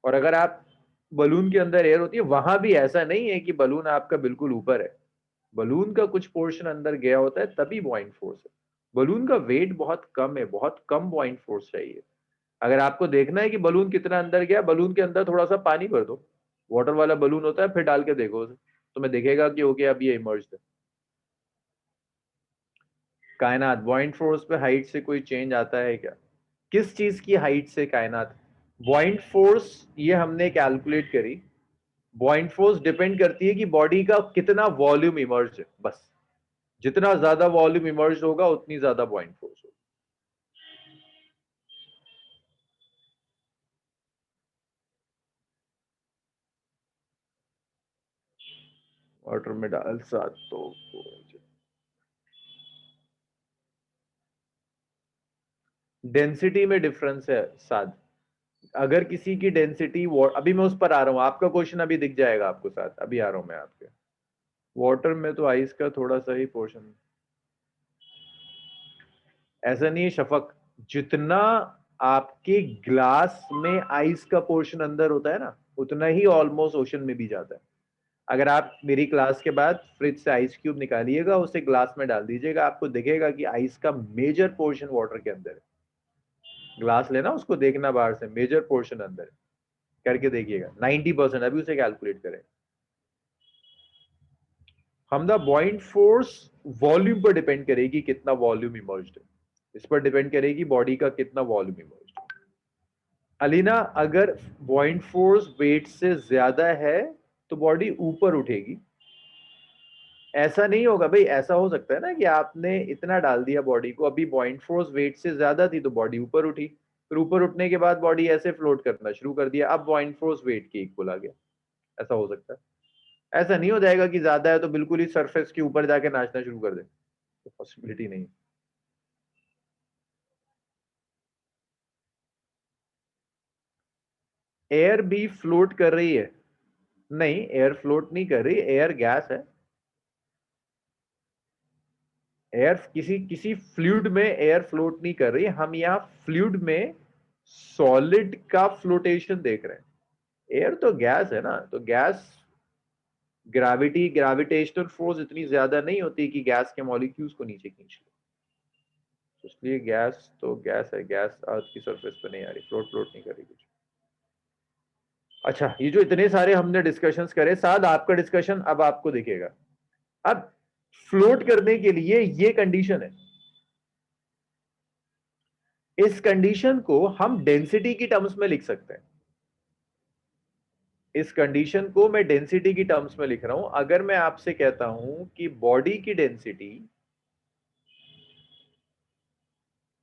और अगर आप बलून के अंदर एयर होती है, वहां भी ऐसा नहीं है कि बलून आपका बिल्कुल ऊपर है। बलून का कुछ पोर्शन अंदर गया होता है, तभी बॉइंट फोर्स है। बलून का वेट बहुत कम है, बहुत कम बॉइंट फोर्स चाहिए। अगर आपको देखना है कि बलून कितना अंदर गया, बलून के अंदर थोड़ा सा पानी भर दो, वाटर वाला बलून होता है, फिर डाल के देखो उसे, तुम्हें दिखेगा कि ओके अब ये इमर्ज्ड है। कायनात बॉइंट फोर्स पे हाइट से कोई चेंज आता है क्या? किस चीज की हाइट से कायनात? बॉइंट फोर्स ये हमने कैलकुलेट करी। बॉइंट फोर्स डिपेंड करती है कि बॉडी का कितना वॉल्यूम इमर्ज है, बस। जितना ज्यादा वॉल्यूम इमर्ज होगा उतनी ज्यादा बॉइंट फोर्स होगी। वाटर में डाल सात तो डेंसिटी में डिफरेंस है साथ। अगर किसी की डेंसिटी, अभी मैं उस पर आ रहा हूं, आपका क्वेश्चन अभी दिख जाएगा आपको, साथ अभी आ रहा हूं मैं आपके। वाटर में तो आइस का थोड़ा सा ही पोर्शन, ऐसा नहीं है शफक। जितना आपके ग्लास में आइस का पोर्शन अंदर होता है ना, उतना ही ऑलमोस्ट ओशन में भी जाता है। अगर आप मेरी क्लास के बाद फ्रिज से आइस क्यूब निकालिएगा, उसे ग्लास में डाल दीजिएगा, आपको दिखेगा कि आइस का मेजर पोर्शन वाटर के अंदर है। ग्लास लेना, उसको देखना बाहर से, मेजर पोर्शन अंदर है, करके देखिएगा। 90%, अभी उसे कैलकुलेट करें। हमदा बॉइंट फोर्स वॉल्यूम पर डिपेंड करेगी, कितना वॉल्यूम इमर्ज्ड है, इस पर डिपेंड करेगी बॉडी का कितना वॉल्यूम इमर्ज्ड है। अलीना, अगर बॉइंट फोर्स वेट से ज्यादा है तो बॉडी ऊपर उठेगी। ऐसा नहीं होगा भाई, ऐसा हो सकता है ना कि आपने इतना डाल दिया बॉडी को, अभी बॉइंट फोर्स वेट से ज्यादा थी तो बॉडी ऊपर उठी, फिर ऊपर उठने के बाद बॉडी ऐसे फ्लोट करना शुरू कर दिया, अब बॉइंट फोर्स वेट के इक्वल आ गया। ऐसा हो सकता है। ऐसा नहीं हो जाएगा कि ज्यादा है तो बिल्कुल ही सरफेस के ऊपर जाके नाचना शुरू कर दे, तो पॉसिबिलिटी नहीं। एयर भी फ्लोट कर रही है? नहीं, एयर फ्लोट नहीं कर रही, एयर गैस है। एयर किसी किसी फ्लूइड में एयर फ्लोट नहीं कर रही। हम यहाँ फ्लूइड में सॉलिड का फ्लोटेशन देख रहे हैं। एयर तो गैस है ना, तो गैस ग्रेविटेशनल फोर्स इतनी ज्यादा नहीं होती कि गैस के मॉलिक्यूल्स को नीचे खींच ले। इसलिए गैस तो गैस है, गैस अर्थ की सरफेस पे नहीं आ रही, फ्लोट फ्लोट नहीं कर रही कुछ। अच्छा, ये जो इतने सारे हमने डिस्कशंस करे, साथ आपका डिस्कशन अब आपको दिखेगा। अब फ्लोट करने के लिए ये कंडीशन है। इस कंडीशन को हम डेंसिटी की टर्म्स में लिख सकते हैं। इस कंडीशन को मैं डेंसिटी की टर्म्स में लिख रहा हूं। अगर मैं आपसे कहता हूं कि बॉडी की density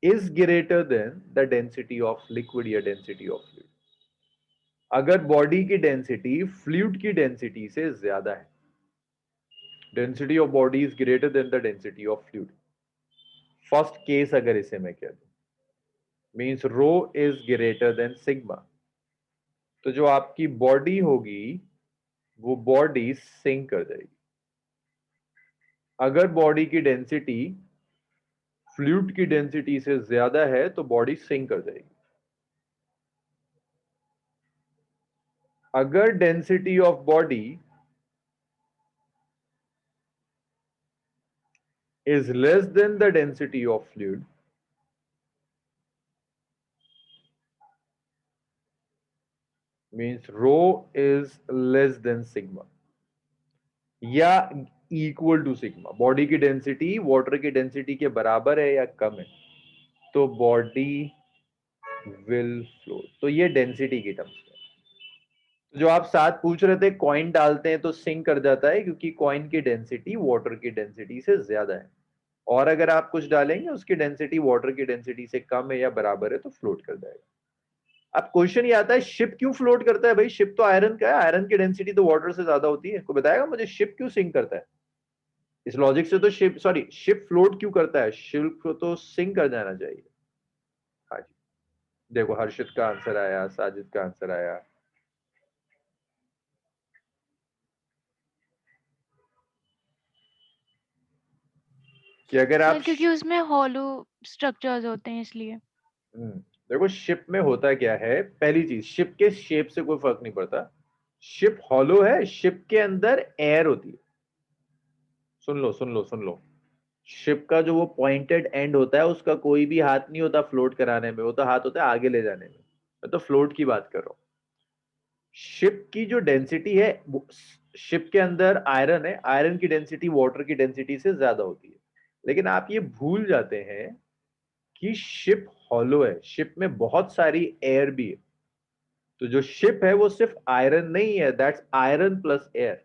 is greater than the density of liquid या डेंसिटी ऑफ फ्लूइड, अगर बॉडी की डेंसिटी फ्लूइड की डेंसिटी से ज्यादा है, density of body is greater than the density of fluid, first case अगर इसे मैं कह दूं, means rho is greater than sigma, तो जो आपकी बॉडी होगी वो बॉडी सिंक कर जाएगी। अगर बॉडी की डेंसिटी फ्लूइड की डेंसिटी से ज्यादा है तो बॉडी सिंक कर जाएगी। अगर density of body is less than the density of fluid, means rho is less than sigma या इक्वल टू सिग्मा, बॉडी की डेंसिटी वाटर की डेंसिटी के बराबर है या कम है, तो बॉडी विल फ्लोट। तो ये डेंसिटी की टर्म्स में। जो आप साथ पूछ रहे थे, कॉइन डालते हैं तो सिंक कर जाता है क्योंकि कॉइन की डेंसिटी वाटर की डेंसिटी से ज्यादा है, और अगर आप कुछ डालेंगे उसकी डेंसिटी वाटर की डेंसिटी से कम है या बराबर है तो फ्लोट कर जाएगा। अब क्वेश्चन ये आता है, शिप क्यों फ्लोट करता है? भाई शिप तो आयरन का है, आयरन की डेंसिटी तो वाटर से ज्यादा होती है। कोई बताएगा मुझे शिप क्यों सिंक करता है? इस लॉजिक से तो शिप फ्लोट क्यों करता है? शिप को तो सिंक कर जाना चाहिए। हाँ जी, देखो हर्षित का आंसर आया, साजिद का आंसर आया। कि अगर सर आप क्योंकि उसमें हॉलो स्ट्रक्चर्स होते हैं इसलिए। देखो शिप में होता क्या है, पहली चीज शिप के शेप से कोई फर्क नहीं पड़ता। शिप हॉलो है, शिप के अंदर एयर होती है। सुन लो सुन लो सुन लो, शिप का जो वो पॉइंटेड एंड होता है उसका कोई भी हाथ नहीं होता फ्लोट कराने में, वो तो हाथ होता है आगे ले जाने में। मैं तो फ्लोट की बात कर रहा हूँ। शिप की जो डेंसिटी है, शिप के अंदर आयरन है, आयरन की डेंसिटी वाटर की डेंसिटी से ज्यादा होती है। लेकिन आप ये भूल जाते हैं कि शिप हॉलो है, शिप में बहुत सारी एयर भी है। तो जो शिप है वो सिर्फ आयरन नहीं है, दैट्स आयरन प्लस एयर।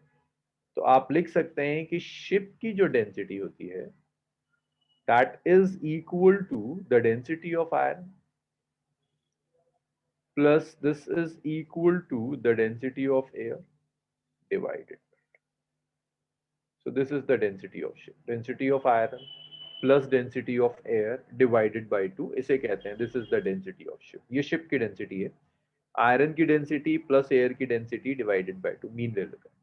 तो आप लिख सकते हैं कि शिप की जो डेंसिटी होती है that is equal to the density of iron plus this is equal to the density of air divided. So this is the density of ship, density of iron plus density of air divided by 2, इसे कहते हैं this is the density of ship। ये ship की density है, iron की density plus air की density divided by 2, mean ले लेते हैं।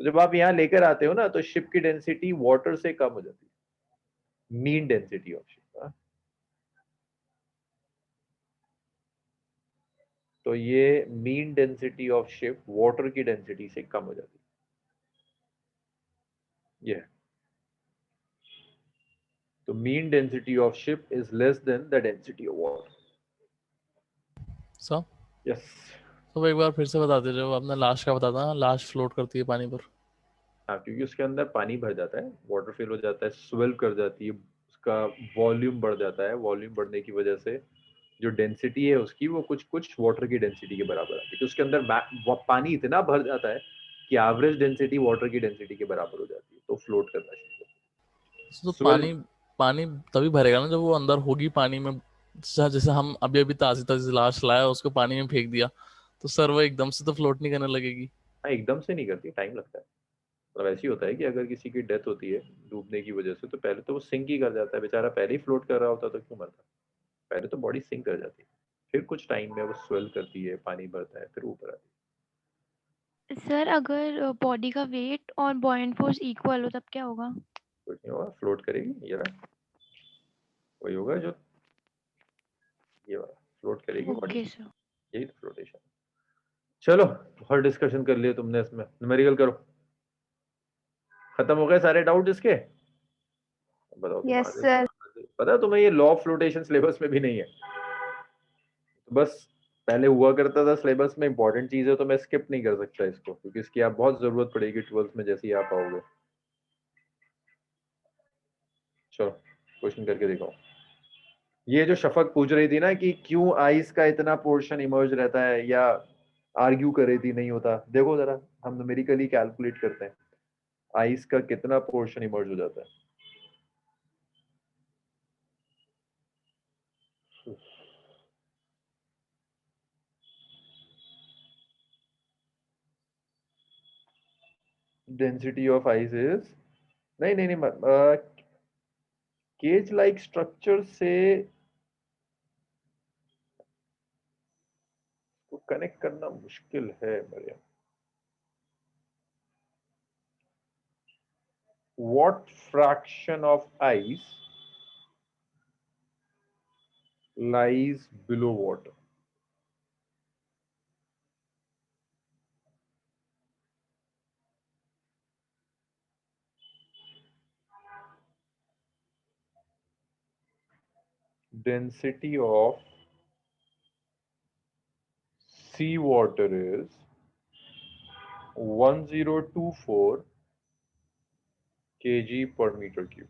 तो जब आप यहाँ लेकर आते हो ना तो शिप की डेंसिटी वाटर से कम हो जाती है, मीन डेंसिटी ऑफ शिप। तो ये mean density of ship water की डेंसिटी से कम हो जाती है। ये तो mean density of ship is less than the density of water. Sir yes. तो एक बार फिर से बता दीजिए, वो आपने लाश का बताया था, लाश फ्लोट करती है पानी पर। हाँ, क्योंकि उसके अंदर पानी भर जाता है, वाटर फिल हो जाता है, स्वेल कर जाती है, उसका वॉल्यूम बढ़ जाता है। वॉल्यूम बढ़ने की वजह से जो डेंसिटी है उसकी वो कुछ कुछ वाटर की डेंसिटी के बराबर आती है, क्योंकि उसके अंदर पानी इतना भर जाता है कि एवरेज डेंसिटी वाटर की डेंसिटी के बराबर हो जाती है, तो फ्लोट करना शुरू करता है। तो स्वेल। पानी पानी तभी भरेगा ना जब वो अंदर होगी पानी में। जैसे हम अभी अभी ताजी ताजी लाश लाया, उसको पानी में फेंक दिया, तो सर वो एकदम से तो फ्लोट नहीं करने लगेगी। हाँ, एकदम से नहीं करती, टाइम लगता है। मतलब ऐसे ही होता है कि अगर किसी की डेथ होती है डूबने की वजह से, तो पहले तो वो सिंक ही कर जाता है बेचारा, पहले ही फ्लोट कर रहा होता तो क्यों मरता। पहले तो बॉडी सिंक कर जाती है, फिर कुछ टाइम में वो स्वेल करती है, पानी भरता है, फिर ऊपर आती सर अगर बॉडी का वेट और बॉयंट फोर्स इक्वल हो तब क्या होगा? है। कुछ नहीं होगा, फ्लोट करेगी। ये रहा, वही होगा जो ये वाला, फ्लोट करेगी बॉडी। Okay sir. यही तो फ्लोटेशन। चलो, बहुत डिस्कशन कर लिया तुमने इसमें, न्यूमेरिकल करो। खत्म हो गए सारे डाउट इसके? बताओ तुम यस आगे सर। पता है तुम्हें ये लॉ ऑफ फ्लोटेशन सिलेबस में भी नहीं है। तो बस पहले हुआ करता था सिलेबस में, इंपॉर्टेंट चीज है तो मैं स्किप नहीं कर सकता इसको, क्योंकि इसकी आप बहुत जरूरत पड़ेगी 12th में जैसे ही आप आओगे। चलो क्वेश्चन करके दिखाओ। ये जो शफक पूछ रही थी ना कि क्यों आइस का इतना पोर्शन इमर्ज रहता है, या आर्ग्यू कर रही थी नहीं होता, देखो जरा हम न्यूमेरिकली कैलकुलेट करते हैं आइस का कितना पोर्शन इमर्ज हो जाता है। डेंसिटी ऑफ आइस इज, नहीं नहीं नहीं, केज लाइक स्ट्रक्चर से कनेक्ट करना मुश्किल है Maryam. What fraction of ice lies below water? Density of sea water is 1024 kg per meter cube.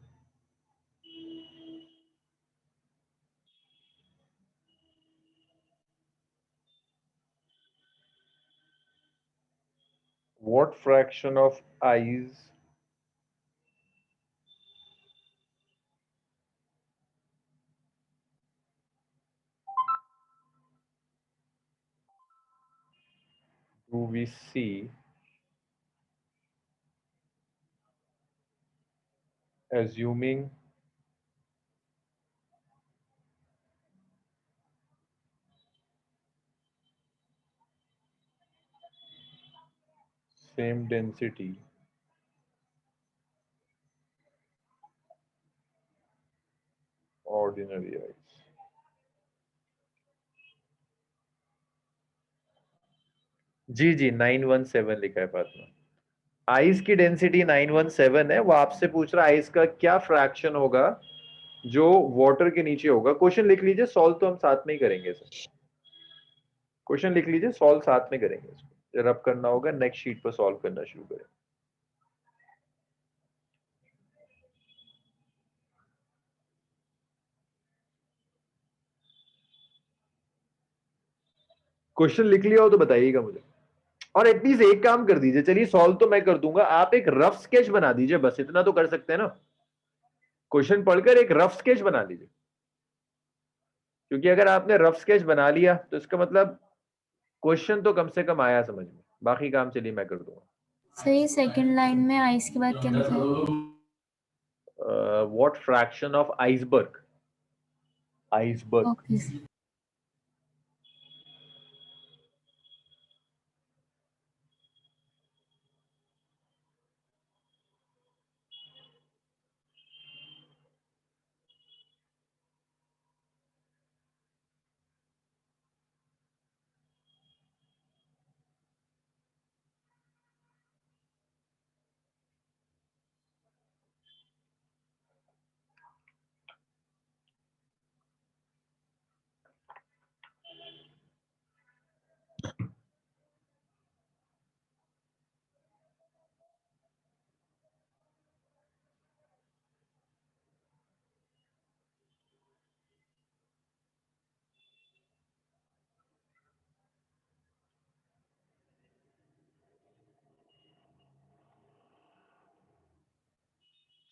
What fraction of ice do we see assuming same density ordinary ice. जी जी 917 लिखा है Fatima. Ice की density 917 है। वो आपसे पूछ रहा है आइस का क्या फ्रैक्शन होगा जो वाटर के नीचे होगा। क्वेश्चन लिख लीजिए, सॉल्व तो हम साथ में ही करेंगे सर। क्वेश्चन लिख लीजिए, सॉल्व साथ में करेंगे इसको। रब करना होगा, नेक्स्ट शीट पर सॉल्व करना शुरू करें। क्वेश्चन लिख लिया हो तो बताइएगा मुझे। और एटलीस्ट एक काम कर दीजिए, चलिए सॉल्व तो मैं कर दूंगा, आप एक रफ स्केच बना दीजिए, बस इतना तो कर सकते हैं ना। क्वेश्चन पढ़कर एक रफ स्केच बना लीजिए, क्योंकि अगर आपने रफ स्केच बना लिया तो इसका मतलब क्वेश्चन तो कम से कम आया समझ में। बाकी काम चलिए मैं कर दूंगा। सही, सेकंड लाइन में आइस के बाद क्या लिखा है? What fraction of iceberg. Iceberg. Okay.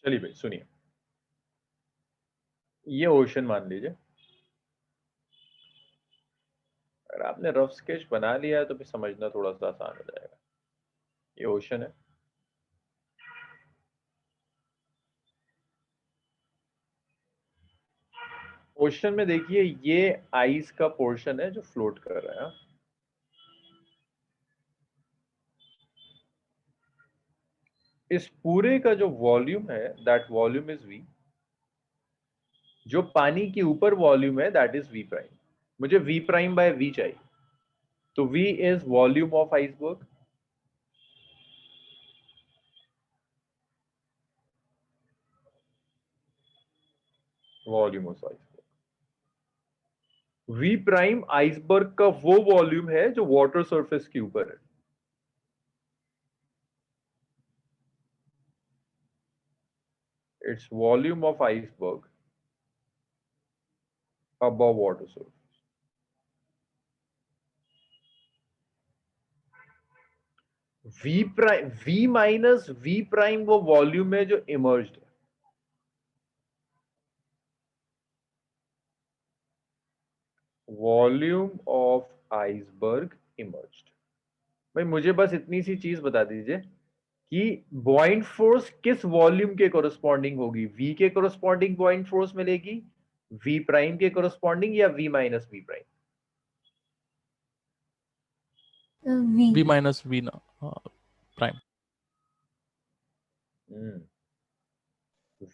चलिए भाई सुनिए, ये ओशन मान लीजिए। अगर आपने रफ स्केच बना लिया है तो फिर समझना थोड़ा सा आसान हो जाएगा। ये ओशन है। ओशन में देखिए ये आइस का पोर्शन है जो फ्लोट कर रहा है। इस पूरे का जो वॉल्यूम है दैट वॉल्यूम इज वी। जो पानी के ऊपर वॉल्यूम है दैट इज वी प्राइम। मुझे वी प्राइम बाय वी चाहिए, तो V is volume of iceberg. Volume of iceberg. V prime iceberg का वो वॉल्यूम है जो वाटर सरफेस के ऊपर है। Its volume of iceberg above water surface. V prime, V minus V prime वो वॉल्यूम है जो इमर्ज्ड है। Volume of iceberg immersed. भाई मुझे बस इतनी सी चीज बता दीजिए कि बॉइंट फोर्स किस वॉल्यूम के कोरस्पॉन्डिंग होगी। वी के कोरस्पॉन्डिंग बॉइंट फोर्स मिलेगी, वी प्राइम के कोरस्पॉन्डिंग, या V minus V prime. V. V minus V ना prime.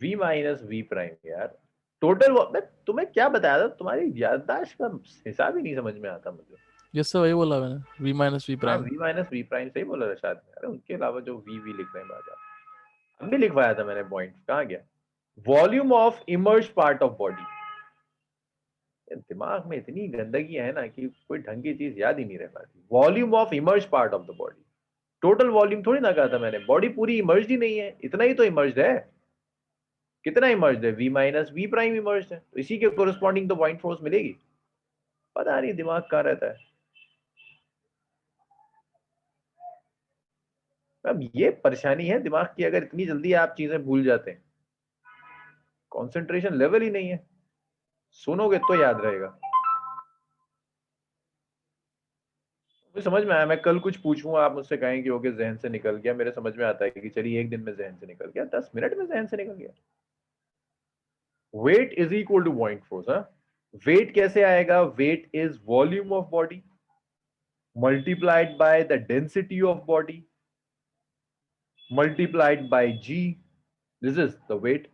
V minus V prime यार। टोटल मैं तुम्हें क्या बताया था, तुम्हारी याददाश्त का हिसाब ही नहीं समझ में आता मुझे। यस सर, वही बोला मैंने, वी माइनस वी हाँ prime. V minus V prime सही बोला रशाद ने। अरे उनके अलावा जो वी लिख रहे हैं बात अब भी लिखवाया था मैंने। पॉइंट कहाँ गया? Volume of immerse part of body. दिमाग में इतनी गंदगी है ना कि कोई ढंग की चीज याद ही नहीं रह पाती। Volume of immerse part of the body. Total volume थोड़ी ना कहा था मैंने, बॉडी पूरी इमर्ज ही नहीं है, इतना ही तो इमर्ज है। कितना इमर्ज है? V minus V prime emerge है, तो इसी के कोरस्पॉन्डिंग तो पॉइंट फोर्स मिलेगी। पता नहीं दिमाग कहाँ रहता है। अब ये परेशानी है दिमाग की, अगर इतनी जल्दी आप चीजें भूल जाते हैं, कंसंट्रेशन लेवल ही नहीं है। सुनोगे तो याद रहेगा। मुझे समझ में आया, मैं कल कुछ पूछूंगा आप मुझसे कहें कि ओके जहन से निकल गया। मेरे समझ में आता है कि चलिए एक दिन में जहन से निकल गया, 10 मिनट में जहन से निकल गया। Weight is equal to buoyant force. हाँ, वेट कैसे आएगा? Weight is volume of body multiplied by the density of body multiplied by g. This is the weight.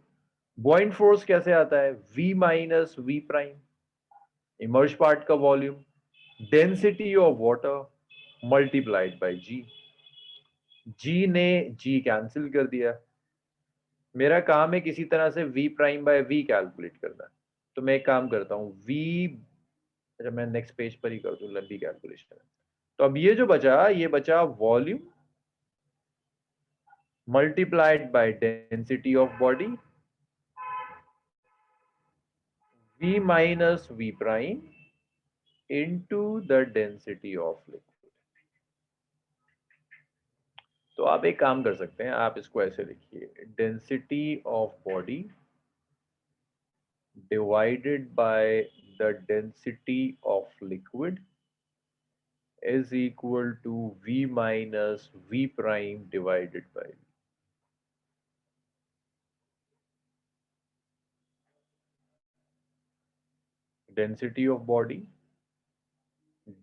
Buoyant force कैसे आता है? v minus V prime, immerse part का volume, density of water multiplied by g। g ने g cancel कर दिया। मेरा काम है किसी तरह से v prime by v calculate करना। तो मैं एक काम करता हूँ, v, अच्छा मैं नेक्स्ट पेज पर ही कर दूं लंबी कैलकुलेशन। तो अब ये जो बचा, ये बचा volume multiplied by density of body, v minus v prime into the density of liquid. तो आप एक काम कर सकते हैं, आप इसको ऐसे लिखिए, density of body divided by the density of liquid is equal to v minus v prime divided by v। Density of body,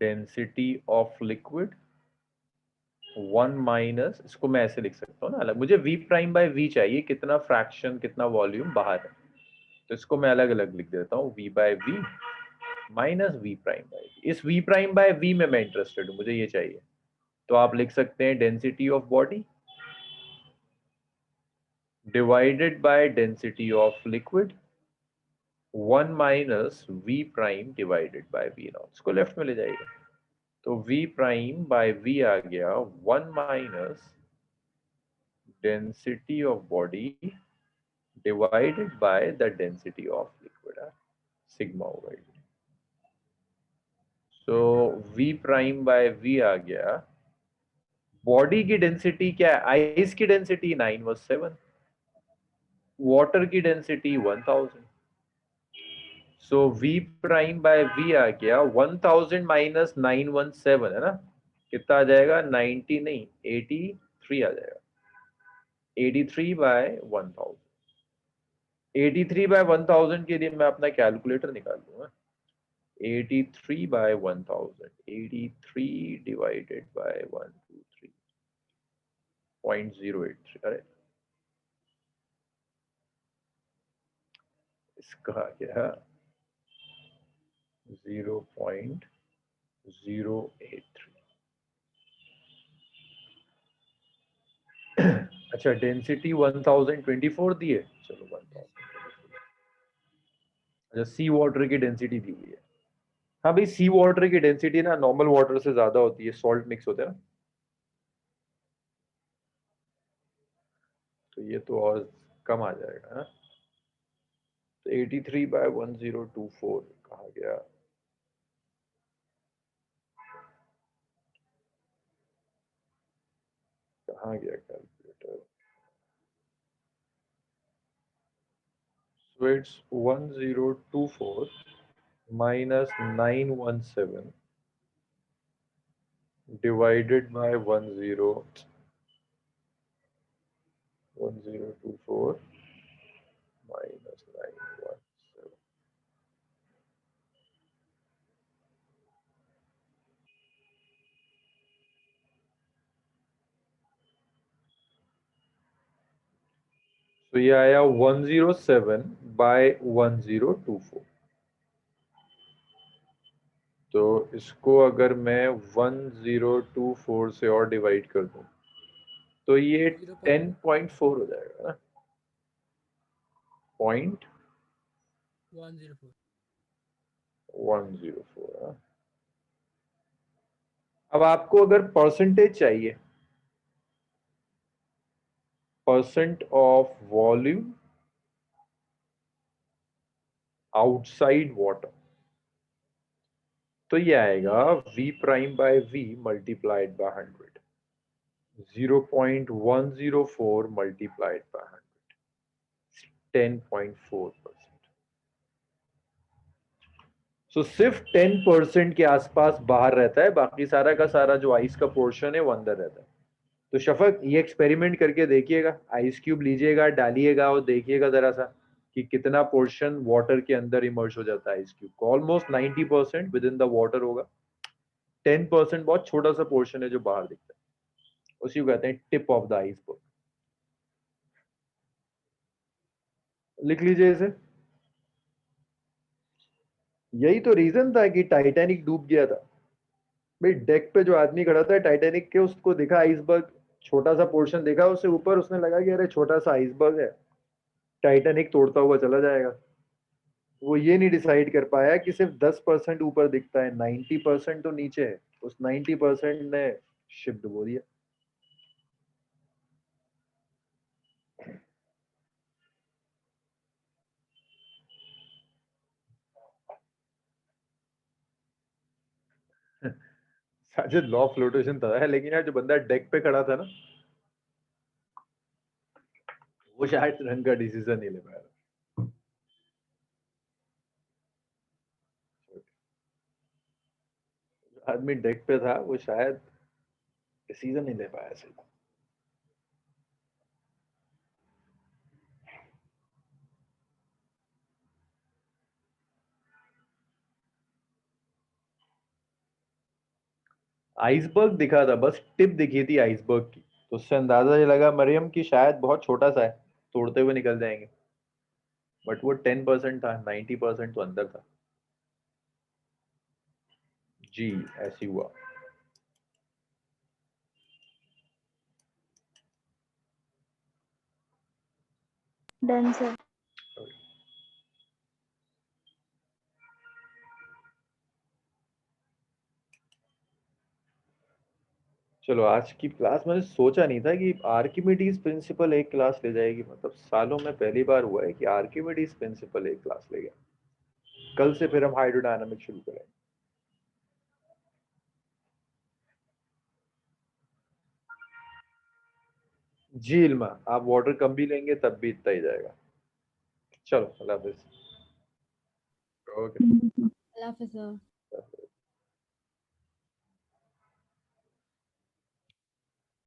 density of liquid, 1 minus, इसको मैं ऐसे लिख सकता हूँ ना अलग, मुझे v प्राइम बाय v चाहिए, कितना फ्रैक्शन, कितना वॉल्यूम बाहर है, तो इसको मैं अलग अलग लिख देता हूँ, v by v minus v prime by v। इस v प्राइम बाय v में मैं इंटरेस्टेड हूँ, मुझे ये चाहिए। तो आप लिख सकते हैं density of body divided by density of liquid 1 minus v prime divided by v naught. इसको लेफ्ट में ले जाइए, तो v प्राइम बाय v आ गया 1 minus density of body divided by the density of liquid, sigma over d। So v prime by v आ गया, body की डेंसिटी क्या है, आइस की डेंसिटी 917, वाटर की density 1000। So v prime by v आ गया 1000 माइनस 917, है ना, कितना आ जाएगा, 90 नहीं 83 आ जाएगा, 83 बाय 1000। 83 बाय 1000 के लिए मैं अपना कैलकुलेटर निकाल लूंगा, 83 बाय 1000, 83 डिवाइडेड बाय 123.083, अरे इसका आ गया 0.083। अच्छा डेंसिटी 1024 दी है, चलो 1024। अच्छा सी वाटर की डेंसिटी दी हुई है, हाँ भाई सी वाटर की डेंसिटी ना नॉर्मल वाटर से ज्यादा होती है, सॉल्ट मिक्स होता है ना, तो ये तो और कम आ जाएगा ना। तो 83 बाय 1024 कहा गया, कहाँ गया calculator, so it's 1024 minus 917 divided by 1024 minus 917। तो ये आया 107 बाय 1024। तो इसको अगर मैं 1024 से और डिवाइड कर दूं तो ये 10.4 हो जाएगा ना, 0.104। अब आपको अगर परसेंटेज चाहिए, percent of volume outside water, तो ये आएगा v prime by v multiplied by 100, 0.104 multiplied by 100, 10.4%। So सिर्फ 10% के आसपास बाहर रहता है, बाकी सारा का सारा जो आइस का पोर्शन है वो अंदर रहता है। तो शफक ये एक्सपेरिमेंट करके देखिएगा, आइस क्यूब लीजिएगा, डालिएगा और देखिएगा जरा सा कि कितना पोर्शन वाटर के अंदर इमर्ज हो जाता है आइस क्यूब को। Almost 90% with in the water होगा, 10% बहुत छोटा सा पोर्शन है जो बाहर दिखता है, उसी को कहते हैं टिप ऑफ द आइसबर्ग। लिख लीजिए इसे। यही तो रीजन था कि टाइटैनिक डूब गया था भाई। डेक पे जो आदमी खड़ा था टाइटैनिक के, उसको देखा आइसबर्ग, छोटा सा पोर्शन देखा उससे ऊपर, उसने लगा कि अरे छोटा सा आइसबर्ग है, टाइटैनिक तोड़ता हुआ चला जाएगा। वो ये नहीं डिसाइड कर पाया कि सिर्फ 10% ऊपर दिखता है, 90% तो नीचे है। उस 90% ने शिप डुबो दिया। साजिद लॉ ऑफ फ्लोटेशन था है, लेकिन यार जो बंदा डेक पे खड़ा था ना, वो शायद ढंग का डिसीजन नहीं ले पाया। आदमी डेक पे था वो शायद डिसीजन नहीं ले पाया सही। आइसबर्ग दिखा था, बस टिप दिखी थी आइसबर्ग की, तो उससे अंदाजा ये लगा मरियम की शायद बहुत छोटा सा है, तोड़ते हुए निकल जाएंगे। बट वो 10% था, 90% तो अंदर था। जी ऐसी हुआ। Done sir. चलो आज की क्लास मैंने सोचा नहीं था कि आर्किमिडीज प्रिंसिपल एक क्लास ले जाएगी, मतलब सालों में पहली बार हुआ है कि आर्किमिडीज प्रिंसिपल एक क्लास ले गया। कल से फिर हम हाइड्रोडायनामिक्स शुरू करेंगे। जी इल्मा, आप वाटर कम भी लेंगे तब भी इतना ही जाएगा। चलो अल्लाह हाफिज। ओके। अल्लाह हाफिज़ सर।